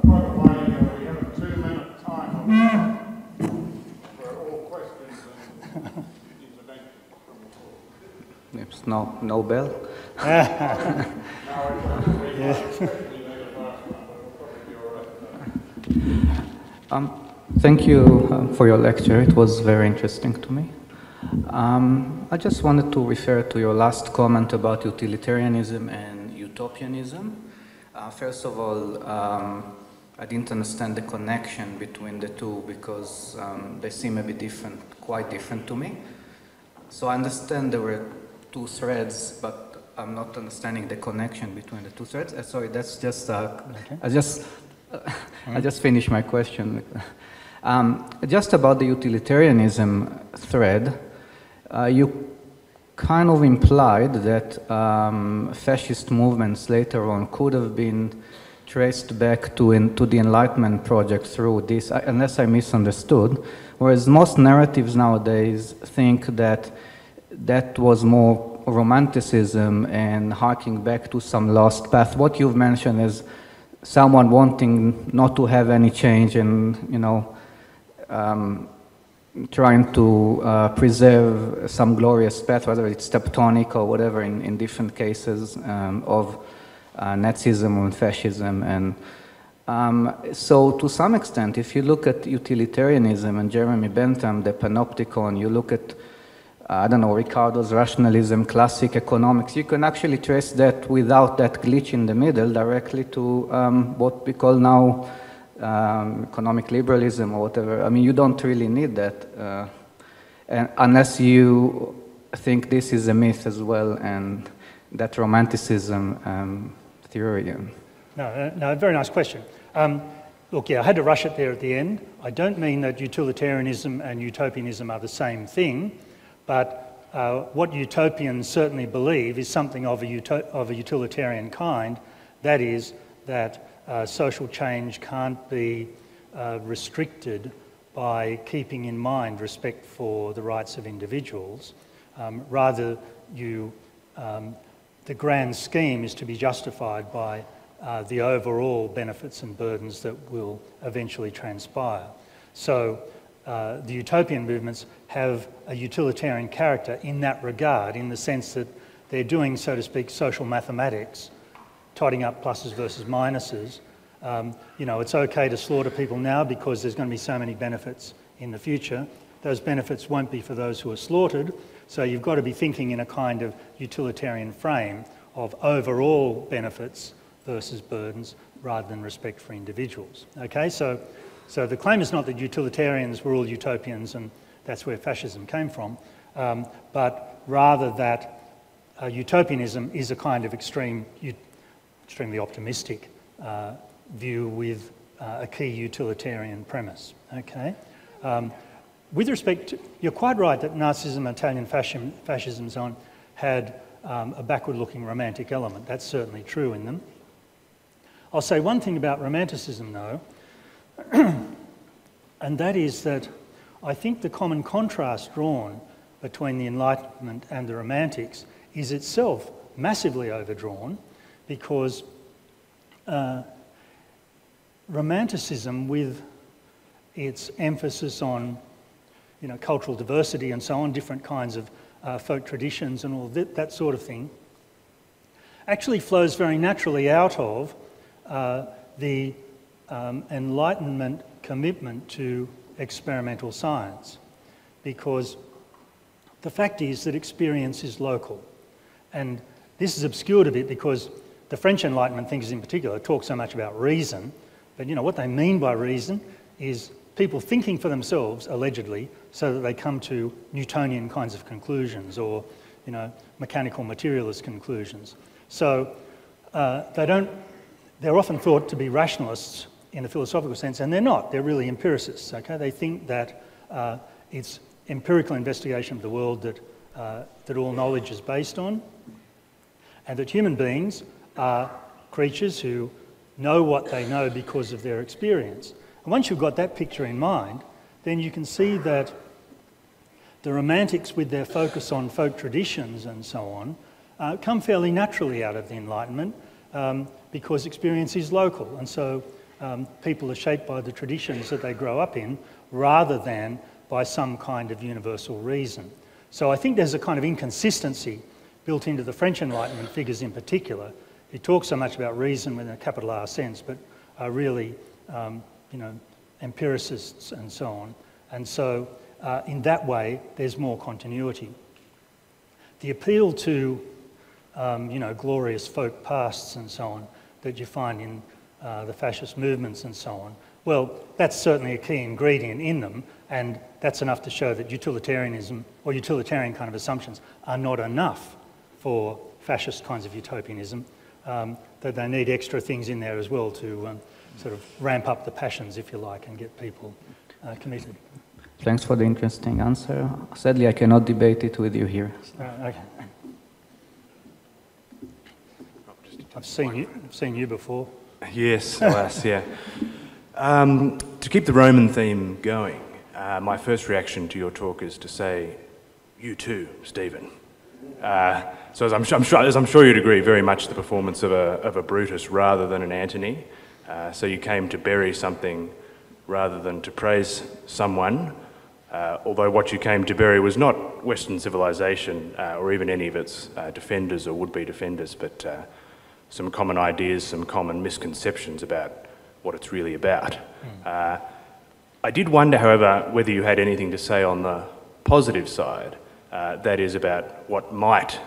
the way, we have a 2-minute time for all questions and interventions from the floor. It's no bell. No, it especially need a last one, but it'll probably be all right. Thank you for your lecture. It was very interesting to me. I just wanted to refer to your last comment about utilitarianism and utopianism. First of all, I didn't understand the connection between the two because they seem a bit different, quite different to me. So I understand there were two threads, but I'm not understanding the connection between the two threads. Sorry, that's just, okay. I just finished my question. Just about the utilitarianism thread, you kind of implied that fascist movements later on could have been traced back to the Enlightenment project through this, unless I misunderstood, whereas most narratives nowadays think that that was more romanticism and harking back to some lost path. What you've mentioned is someone wanting not to have any change and, you know, trying to preserve some glorious path, whether it's tectonic or whatever, in different cases of Nazism and fascism. And so to some extent, if you look at utilitarianism and Jeremy Bentham, the panopticon, you look at, I don't know, Ricardo's rationalism, classic economics, you can actually trace that without that glitch in the middle directly to what we call now economic liberalism or whatever. I mean, you don't really need that and unless you think this is a myth as well and that romanticism theory. No, very nice question. Look, yeah, I had to rush it there at the end. I don't mean that utilitarianism and utopianism are the same thing, but what utopians certainly believe is something of a utilitarian kind, that is, that social change can't be restricted by keeping in mind respect for the rights of individuals. Rather, the grand scheme is to be justified by the overall benefits and burdens that will eventually transpire. So the utopian movements have a utilitarian character in that regard, in the sense that they're doing, so to speak, social mathematics, totting up pluses versus minuses. You know, it's okay to slaughter people now because there's going to be so many benefits in the future. Those benefits won't be for those who are slaughtered, so you've got to be thinking in a kind of utilitarian frame of overall benefits versus burdens rather than respect for individuals. Okay, so the claim is not that utilitarians were all utopians and that's where fascism came from, but rather that utopianism is a kind of extremely optimistic view with a key utilitarian premise. Okay. With respect to, you're quite right that Nazism, Italian fascism and so on had a backward-looking romantic element. That's certainly true in them. I'll say one thing about romanticism though, and that is that I think the common contrast drawn between the Enlightenment and the Romantics is itself massively overdrawn, because Romanticism, with its emphasis on, you know, cultural diversity and so on, different kinds of folk traditions and all that sort of thing, actually flows very naturally out of the Enlightenment commitment to experimental science, because the fact is that experience is local. And this is obscured a bit because the French Enlightenment thinkers in particular talk so much about reason, but you know what they mean by reason is people thinking for themselves, allegedly, so that they come to Newtonian kinds of conclusions or, you know, mechanical materialist conclusions. So they're often thought to be rationalists in the philosophical sense, and they're not. They're really empiricists, okay? They think that it's empirical investigation of the world that all knowledge is based on, and that human beings are creatures who know what they know because of their experience. And once you've got that picture in mind, then you can see that the Romantics, with their focus on folk traditions and so on, come fairly naturally out of the Enlightenment because experience is local, and so people are shaped by the traditions that they grow up in rather than by some kind of universal reason. So I think there's a kind of inconsistency built into the French Enlightenment figures in particular, who talk so much about reason in a capital R sense, but are really, empiricists and so on. And so in that way, there's more continuity. The appeal to, glorious folk pasts and so on that you find in the fascist movements and so on, well, that's certainly a key ingredient in them, and that's enough to show that utilitarianism or utilitarian kind of assumptions are not enough for fascist kinds of utopianism, that they need extra things in there as well to sort of ramp up the passions, if you like, and get people committed. Thanks for the interesting answer. Sadly, I cannot debate it with you here. Okay. I've seen you before. Yes, alas, yeah. To keep the Roman theme going, my first reaction to your talk is to say, you too, Stephen. So as I'm sure you'd agree, very much the performance of a Brutus rather than an Antony. So you came to bury something rather than to praise someone, although what you came to bury was not Western civilization or even any of its defenders or would-be defenders, but some common ideas, some common misconceptions about what it's really about. I did wonder, however, whether you had anything to say on the positive side, that is about what might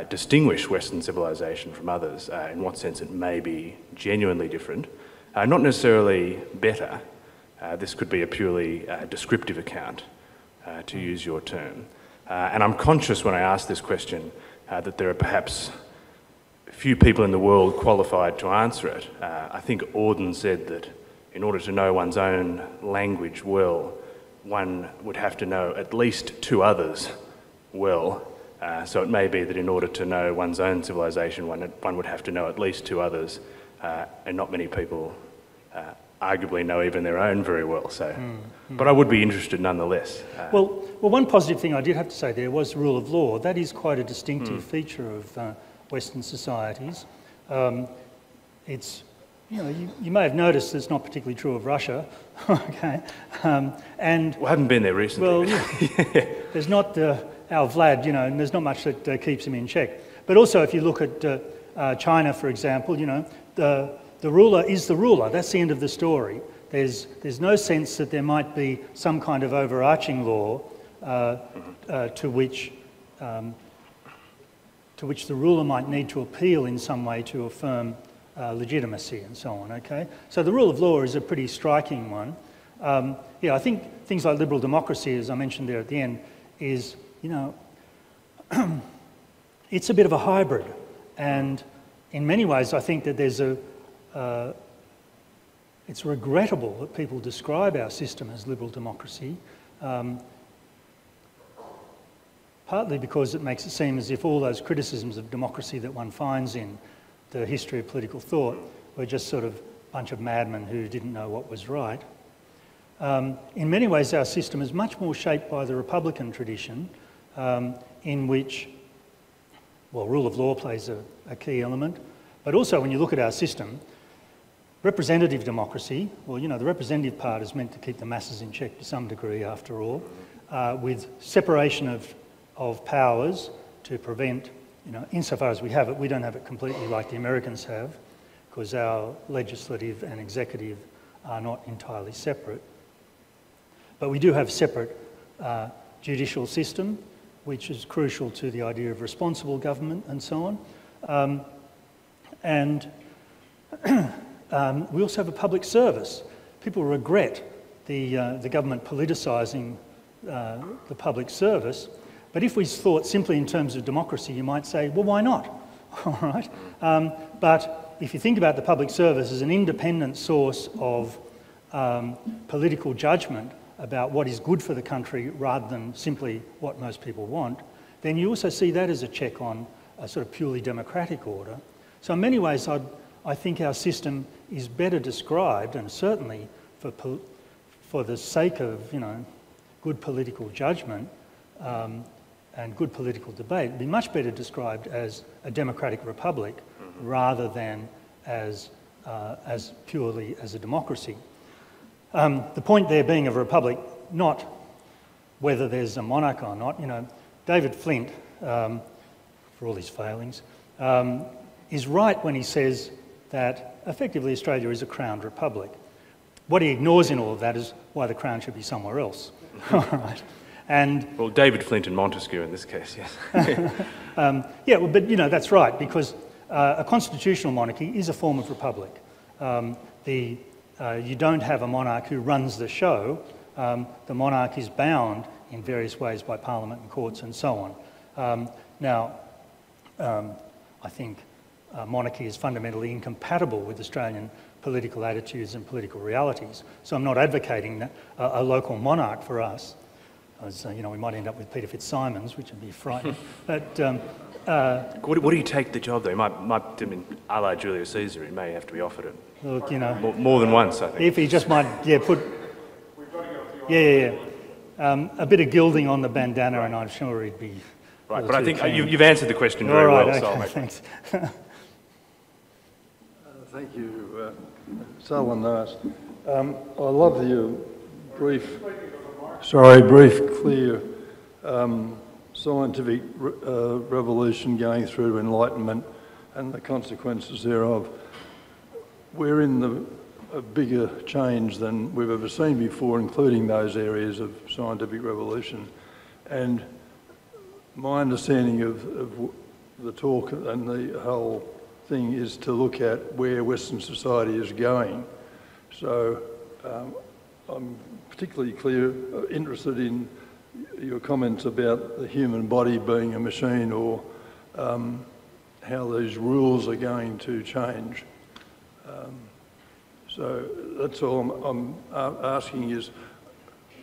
distinguish Western civilization from others, in what sense it may be genuinely different, not necessarily better. This could be a purely descriptive account, to use your term. And I'm conscious when I ask this question that there are perhaps few people in the world qualified to answer it. I think Auden said that in order to know one's own language well, one would have to know at least two others well. So it may be that in order to know one's own civilization, one would have to know at least two others, and not many people arguably know even their own very well. So, but I would be interested nonetheless. Well, one positive thing I did have to say there was rule of law. That is quite a distinctive feature of Western societies. It's, you may have noticed it's not particularly true of Russia, okay? And I haven't been there recently. Well, yeah. There's not our Vlad, and there's not much that keeps him in check. But also, if you look at China, for example, the ruler is the ruler. That's the end of the story. There's no sense that there might be some kind of overarching law to which the ruler might need to appeal in some way to affirm legitimacy and so on, okay? So the rule of law is a pretty striking one. I think things like liberal democracy, as I mentioned there at the end, is, it's a bit of a hybrid. And in many ways, I think that there's it's regrettable that people describe our system as liberal democracy, partly because it makes it seem as if all those criticisms of democracy that one finds in the history of political thought were just sort of a bunch of madmen who didn't know what was right. In many ways, our system is much more shaped by the Republican tradition, in which, rule of law plays a key element, but also when you look at our system, representative democracy, the representative part is meant to keep the masses in check to some degree after all, with separation of powers to prevent, insofar as we have it, we don't have it completely like the Americans have, because our legislative and executive are not entirely separate. But we do have separate judicial system, which is crucial to the idea of responsible government and so on. We also have a public service. People regret the government politicising the public service, but if we thought simply in terms of democracy, you might say, well, why not? All right. But if you think about the public service as an independent source of political judgment about what is good for the country rather than simply what most people want, then you also see that as a check on a sort of purely democratic order. So in many ways, I think our system is better described, and certainly for the sake of, good political judgment, and good political debate would be much better described as a democratic republic rather than as purely as a democracy. The point there being of a republic, not whether there's a monarch or not. You know, David Flint, for all his failings, is right when he says that effectively Australia is a crowned republic. What he ignores in all of that is why the crown should be somewhere else. All right. And well, David Flint and Montesquieu in this case, yes. yeah, well, but you know, that's right, because a constitutional monarchy is a form of republic. You don't have a monarch who runs the show. The monarch is bound in various ways by parliament and courts and so on. I think monarchy is fundamentally incompatible with Australian political attitudes and political realities. So I'm not advocating a local monarch for us. As, you know, we might end up with Peter Fitzsimons, which would be frightening. But what do you take the job though? Might I mean, a la Julius Caesar, he may have to be offered it. Look, you know, more than once, I think. If he just might, yeah, put, a bit of gilding on the bandana, and I'm sure he'd be. Right, but I think you've answered the question very well. Okay, so I'll make thanks. Thank you, Selwyn asked. I love your brief, clear scientific revolution going through Enlightenment and the consequences thereof. We're in a bigger change than we've ever seen before, including those areas of scientific revolution. And my understanding of the talk and the whole thing is to look at where Western society is going. So I'm particularly interested in your comments about the human body being a machine, or how these rules are going to change. So that's all I'm asking is,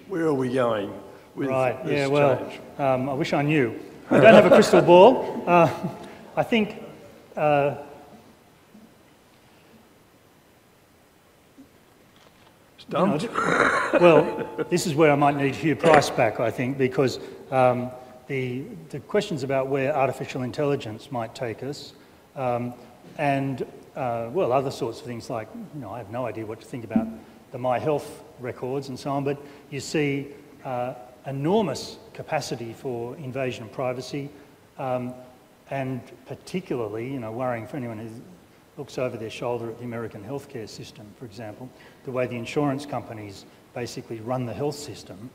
where are we going with this yeah, well, change? I wish I knew. I don't have a crystal ball. I think Stumped? Well, this is where I might need Hugh Price back, I think, because the questions about where artificial intelligence might take us, and well, other sorts of things like, you know, I have no idea what to think about the My Health records and so on, but you see enormous capacity for invasion of privacy, and particularly, you know, worrying for anyone who looks over their shoulder at the American healthcare system, for example, the way the insurance companies basically run the health system.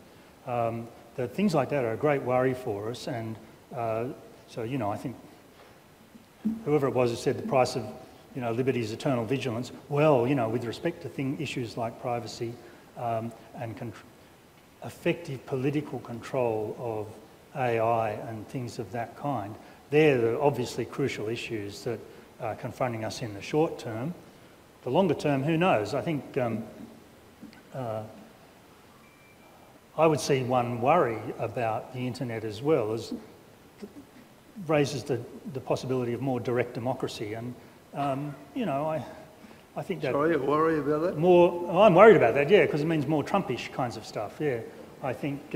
That things like that are a great worry for us, and so, you know, I think whoever it was who said the price of, you know, liberty is eternal vigilance, well, you know, with respect to issues like privacy and effective political control of AI and things of that kind, they're the obviously crucial issues that are confronting us in the short term. The longer term, who knows? I think I would see one worry about the internet as well, as raises the possibility of more direct democracy, and you know, I think that. Sorry, you worry about that? I'm worried about that, yeah, because it means more Trumpish kinds of stuff. Yeah, I think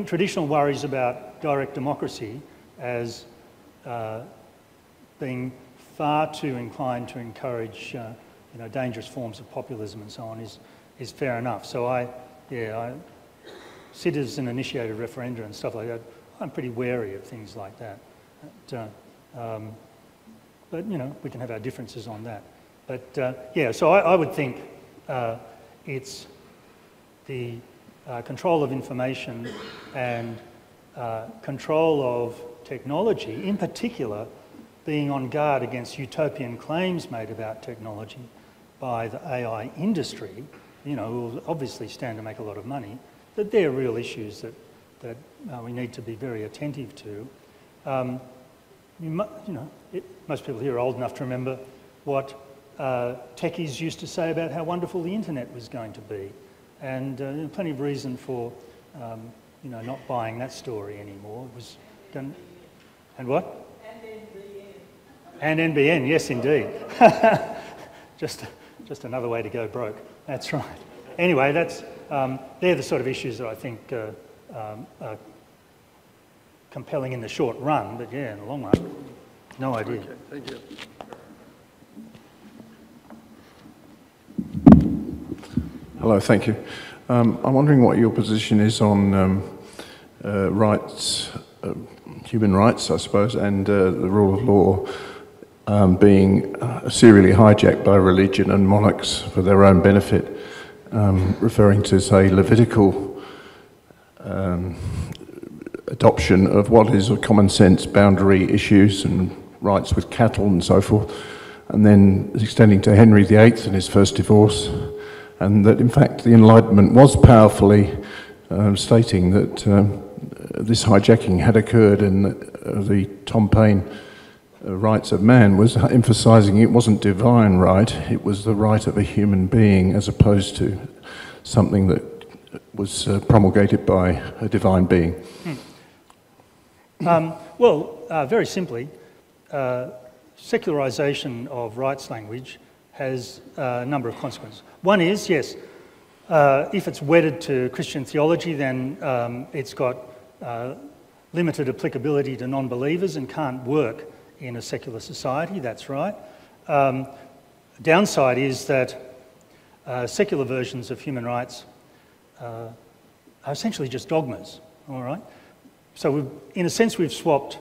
traditional worries about direct democracy as being far too inclined to encourage you know, dangerous forms of populism and so on is fair enough. So citizen-initiated referenda and stuff like that, I'm pretty wary of things like that. But you know, we can have our differences on that. But yeah, so I would think it's the control of information and control of technology, in particular, being on guard against utopian claims made about technology by the AI industry, you know, who will obviously stand to make a lot of money, that they're real issues that we need to be very attentive to. Most people here are old enough to remember what techies used to say about how wonderful the internet was going to be, and plenty of reason for you know, not buying that story anymore. It was done, and what? And NBN, yes, indeed. just another way to go broke. That's right. Anyway, they're the sort of issues that I think are compelling in the short run, but yeah, in the long run, no idea. Okay, thank you. Hello, thank you. I'm wondering what your position is on rights, human rights, I suppose, and the rule of law being serially hijacked by religion and monarchs for their own benefit, referring to, say, Levitical adoption of what is a common sense boundary issues and rights with cattle and so forth, and then extending to Henry VIII and his first divorce, and that in fact the Enlightenment was powerfully stating that this hijacking had occurred, and the Tom Paine rights of man was emphasising it wasn't divine right, it was the right of a human being as opposed to something that was promulgated by a divine being. Very simply, secularisation of rights language has a number of consequences. One is, yes, if it's wedded to Christian theology, then it's got limited applicability to non-believers and can't work in a secular society, that's right. Downside is that secular versions of human rights are essentially just dogmas, all right? So in a sense we've swapped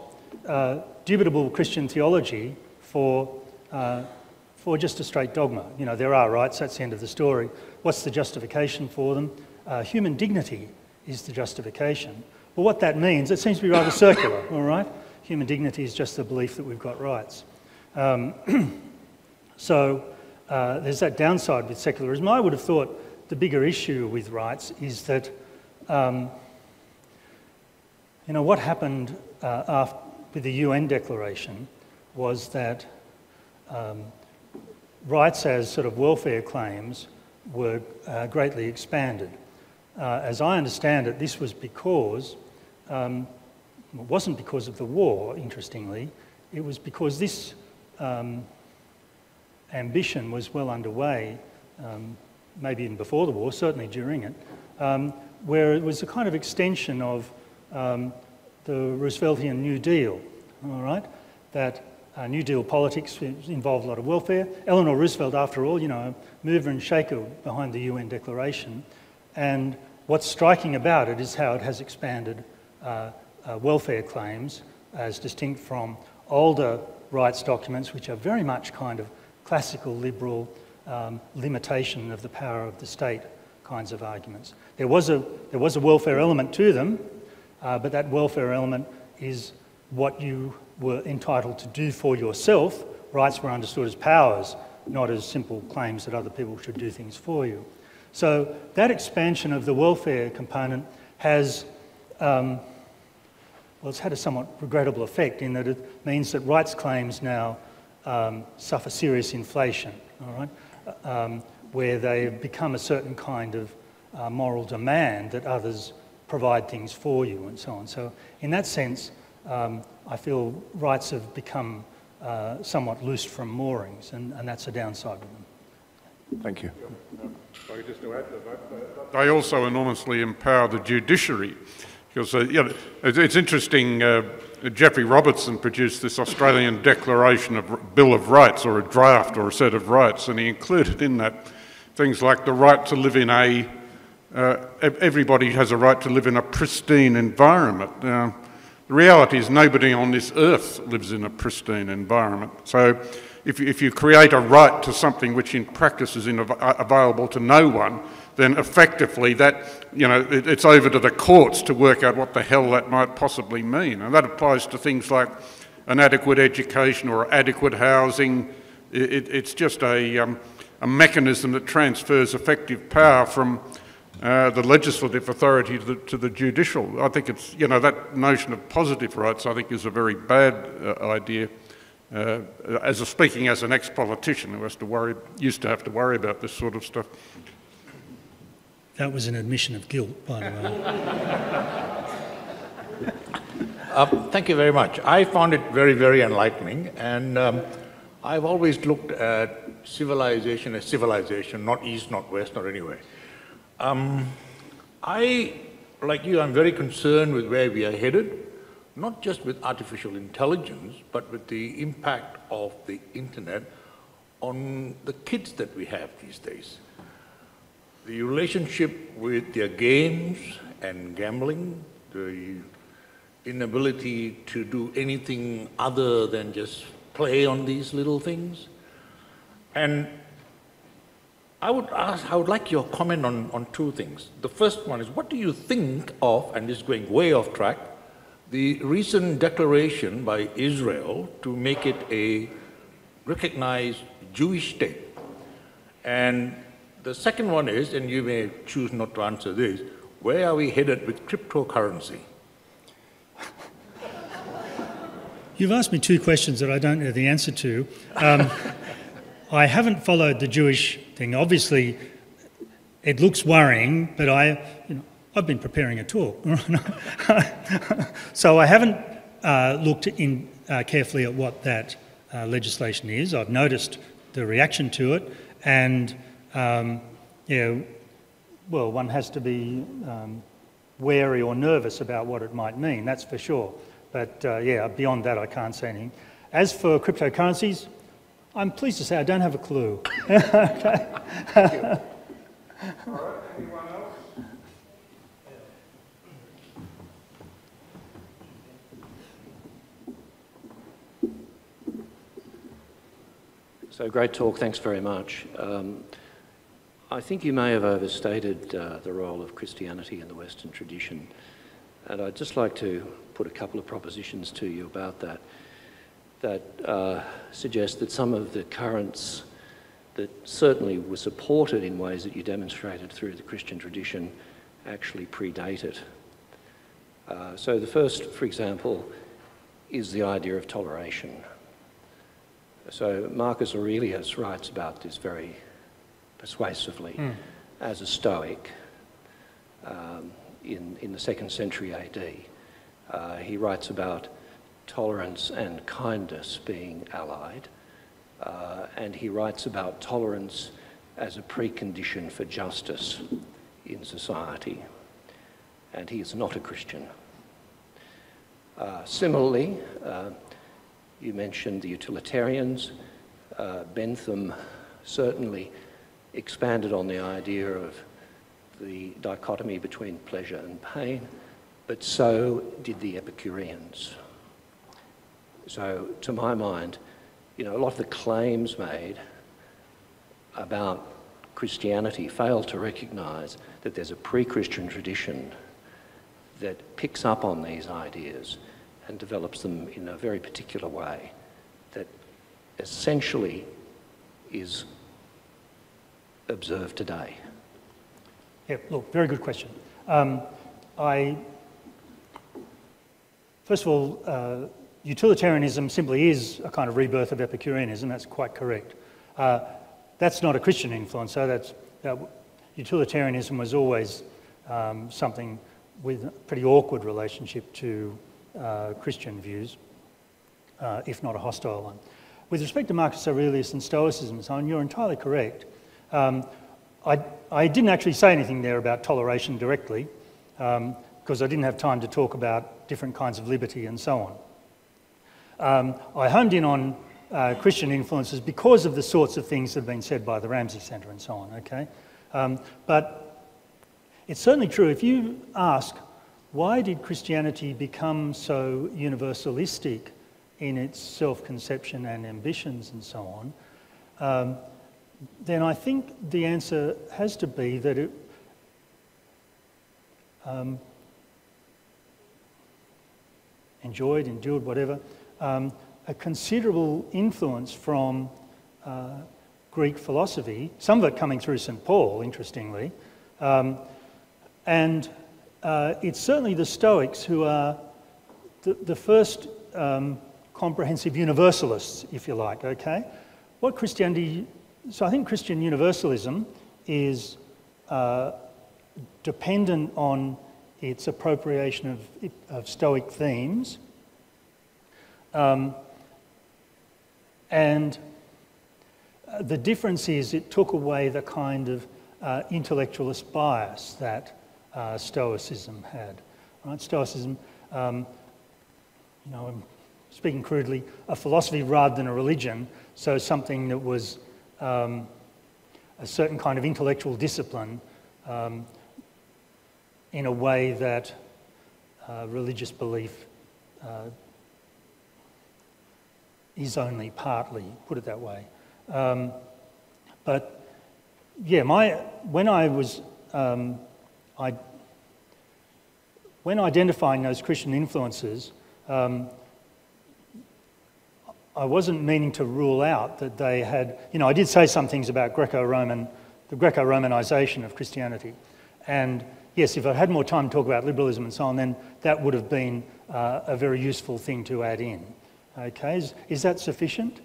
dubitable Christian theology for just a straight dogma. You know, there are rights, that's the end of the story. What's the justification for them? Human dignity is the justification. But what that means, it seems to be rather circular, all right? Human dignity is just the belief that we've got rights. So there's that downside with secularism. I would have thought the bigger issue with rights is that, you know, what happened with the UN Declaration was that rights as sort of welfare claims were greatly expanded. As I understand it, this was because, it wasn't because of the war, interestingly, it was because this ambition was well underway, maybe even before the war, certainly during it, where it was a kind of extension of the Rooseveltian New Deal, all right? That New Deal politics involved a lot of welfare. Eleanor Roosevelt, after all, you know, mover and shaker behind the UN Declaration. And what's striking about it is how it has expanded welfare claims as distinct from older rights documents, which are very much kind of classical liberal limitation of the power of the state kinds of arguments. There was a welfare element to them, but that welfare element is what you were entitled to do for yourself. Rights were understood as powers, not as simple claims that other people should do things for you. So that expansion of the welfare component has, well, it's had a somewhat regrettable effect in that it means that rights claims now suffer serious inflation, all right, where they become a certain kind of moral demand that others provide things for you and so on. So in that sense, I feel rights have become somewhat loosed from moorings, and that's a downside with them. Thank you. Just to add to that, they also enormously empower the judiciary, because you know, it's interesting. Geoffrey Robertson produced this Australian Declaration of Bill of Rights, or a draft or a set of rights, and he included in that things like the right to live in everybody has a right to live in a pristine environment. Now, the reality is nobody on this earth lives in a pristine environment. So if you create a right to something which in practice is available to no one, then effectively that, you know, it's over to the courts to work out what the hell that might possibly mean. And that applies to things like an adequate education or adequate housing. It's just a mechanism that transfers effective power from the legislative authority to the judicial. I think it's, you know, that notion of positive rights, I think, is a very bad idea. Speaking as an ex-politician who used to have to worry about this sort of stuff. That was an admission of guilt, by the way. Thank you very much. I found it very, very enlightening, and I've always looked at civilization as civilization, not east, not west, not anywhere. I, like you, I'm very concerned with where we are headed, not just with artificial intelligence, but with the impact of the internet on the kids that we have these days. The relationship with their games and gambling, the inability to do anything other than just play on these little things. And I would like your comment on two things. The first one is, what do you think of, and this is going way off track, the recent declaration by Israel to make it a recognized Jewish state? And the second one is, and you may choose not to answer this, where are we headed with cryptocurrency? You've asked me two questions that I don't know the answer to. I haven't followed the Jewish thing. Obviously, it looks worrying, but I've been preparing a talk. So I haven't looked in carefully at what that legislation is. I've noticed the reaction to it, and well, one has to be wary or nervous about what it might mean, that's for sure. But yeah, beyond that, I can't say anything. As for cryptocurrencies, I'm pleased to say I don't have a clue. Okay. Thank you. All right, anyone else? So great talk, thanks very much. I think you may have overstated the role of Christianity in the Western tradition, and I'd just like to put a couple of propositions to you about that suggest that some of the currents that certainly were supported in ways that you demonstrated through the Christian tradition actually predate it. So the first, for example, is the idea of toleration. So Marcus Aurelius writes about this very persuasively as a Stoic in the 2nd century AD. He writes about tolerance and kindness being allied, and he writes about tolerance as a precondition for justice in society, and he is not a Christian. Similarly, you mentioned the Utilitarians. Bentham certainly expanded on the idea of the dichotomy between pleasure and pain, but so did the Epicureans. So, to my mind, a lot of the claims made about Christianity fail to recognise that there's a pre-Christian tradition that picks up on these ideas and develops them in a very particular way that essentially is observed today. Yeah, look, very good question. First of all, utilitarianism simply is a kind of rebirth of Epicureanism, that's quite correct. That's not a Christian influence, so utilitarianism was always something with a pretty awkward relationship to Christian views, if not a hostile one. With respect to Marcus Aurelius and Stoicism and so on, you're entirely correct. I didn't actually say anything there about toleration directly, because I didn't have time to talk about different kinds of liberty and so on. I honed in on Christian influences because of the sorts of things that have been said by the Ramsey Centre and so on, okay? But it's certainly true, if you ask, why did Christianity become so universalistic in its self-conception and ambitions and so on, then I think the answer has to be that it endured, whatever, a considerable influence from Greek philosophy, some of it coming through St. Paul, interestingly, and it's certainly the Stoics who are the first comprehensive universalists, if you like, okay? What Christianity... So I think Christian universalism is dependent on its appropriation of Stoic themes, and the difference is it took away the kind of intellectualist bias that Stoicism had. Right? Stoicism I'm speaking crudely, a philosophy rather than a religion, so something that was a certain kind of intellectual discipline in a way that religious belief is only partly, put it that way. But yeah, when identifying those Christian influences, I wasn't meaning to rule out that they had, I did say some things about the Greco-Romanization of Christianity. And yes, if I had more time to talk about liberalism and so on, then that would have been a very useful thing to add in. Okay, is that sufficient?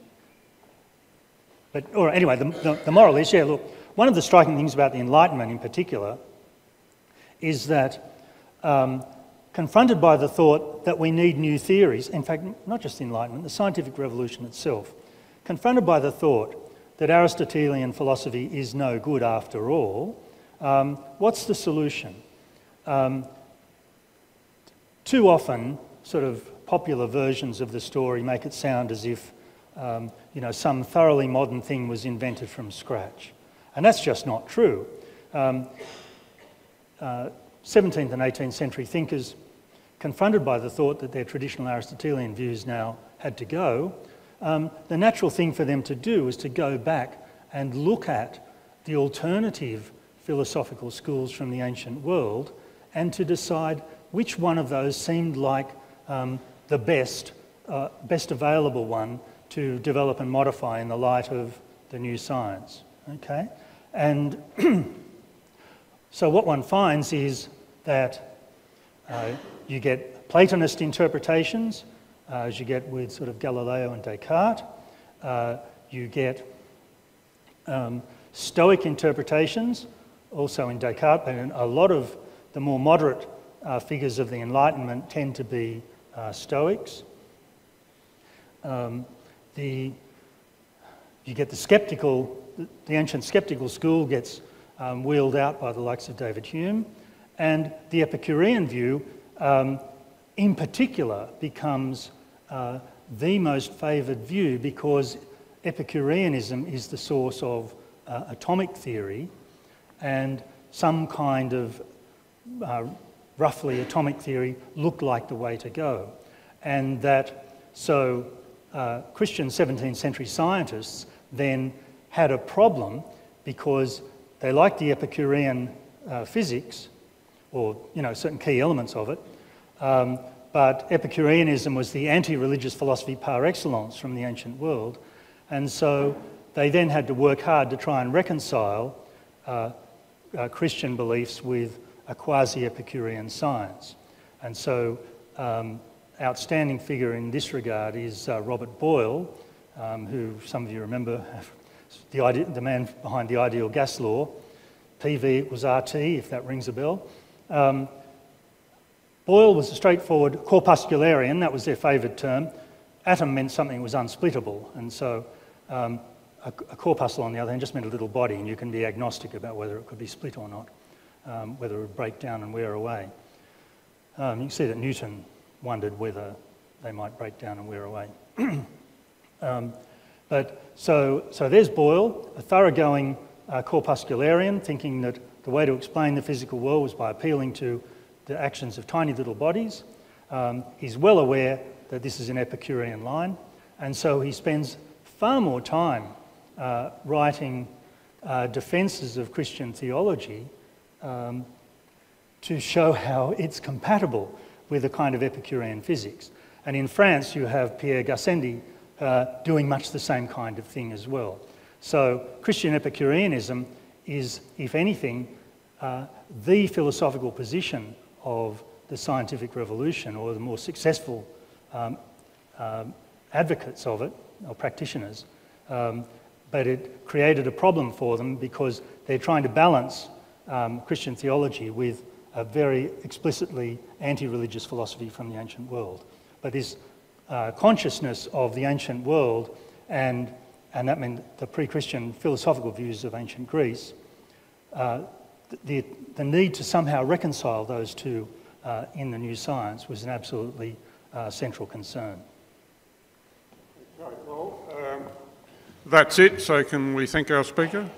Or anyway, the moral is, yeah, look, one of the striking things about the Enlightenment in particular is that confronted by the thought that we need new theories, in fact, not just the Enlightenment, the scientific revolution itself, confronted by the thought that Aristotelian philosophy is no good after all, what's the solution? Too often, sort of popular versions of the story make it sound as if some thoroughly modern thing was invented from scratch. And that's just not true. 17th and 18th century thinkers, confronted by the thought that their traditional Aristotelian views now had to go, the natural thing for them to do is to go back and look at the alternative philosophical schools from the ancient world and to decide which one of those seemed like the best available one to develop and modify in the light of the new science. Okay? And so what one finds is that you get Platonist interpretations, as you get with sort of Galileo and Descartes. You get Stoic interpretations, also in Descartes, but a lot of the more moderate figures of the Enlightenment tend to be Stoics. You get the ancient skeptical school gets wheeled out by the likes of David Hume, and the Epicurean view in particular becomes the most favoured view because Epicureanism is the source of atomic theory, and some kind of roughly atomic theory looked like the way to go. And so Christian 17th century scientists then had a problem because they liked the Epicurean physics, or certain key elements of it, but Epicureanism was the anti-religious philosophy par excellence from the ancient world, and so they then had to work hard to try and reconcile Christian beliefs with a quasi-Epicurean science. And so outstanding figure in this regard is Robert Boyle, who some of you remember, the man behind the ideal gas law, PV equals RT, if that rings a bell. Boyle was a straightforward corpuscularian, that was their favoured term. Atom meant something that was unsplittable, and so a corpuscle, on the other hand, just meant a little body, and you can be agnostic about whether it could be split or not, whether it would break down and wear away. You can see that Newton wondered whether they might break down and wear away. So there's Boyle, a thoroughgoing corpuscularian, thinking that the way to explain the physical world was by appealing to the actions of tiny little bodies. He's well aware that this is an Epicurean line, and so he spends far more time writing defences of Christian theology to show how it's compatible with a kind of Epicurean physics. And in France, you have Pierre Gassendi doing much the same kind of thing as well. So Christian Epicureanism is, if anything, the philosophical position of the scientific revolution, or the more successful advocates of it, or practitioners. But it created a problem for them because they're trying to balance Christian theology with a very explicitly anti-religious philosophy from the ancient world. But this consciousness of the ancient world, and that meant the pre-Christian philosophical views of ancient Greece, the need to somehow reconcile those two in the new science was an absolutely central concern. Okay, well, that's it. So can we thank our speaker?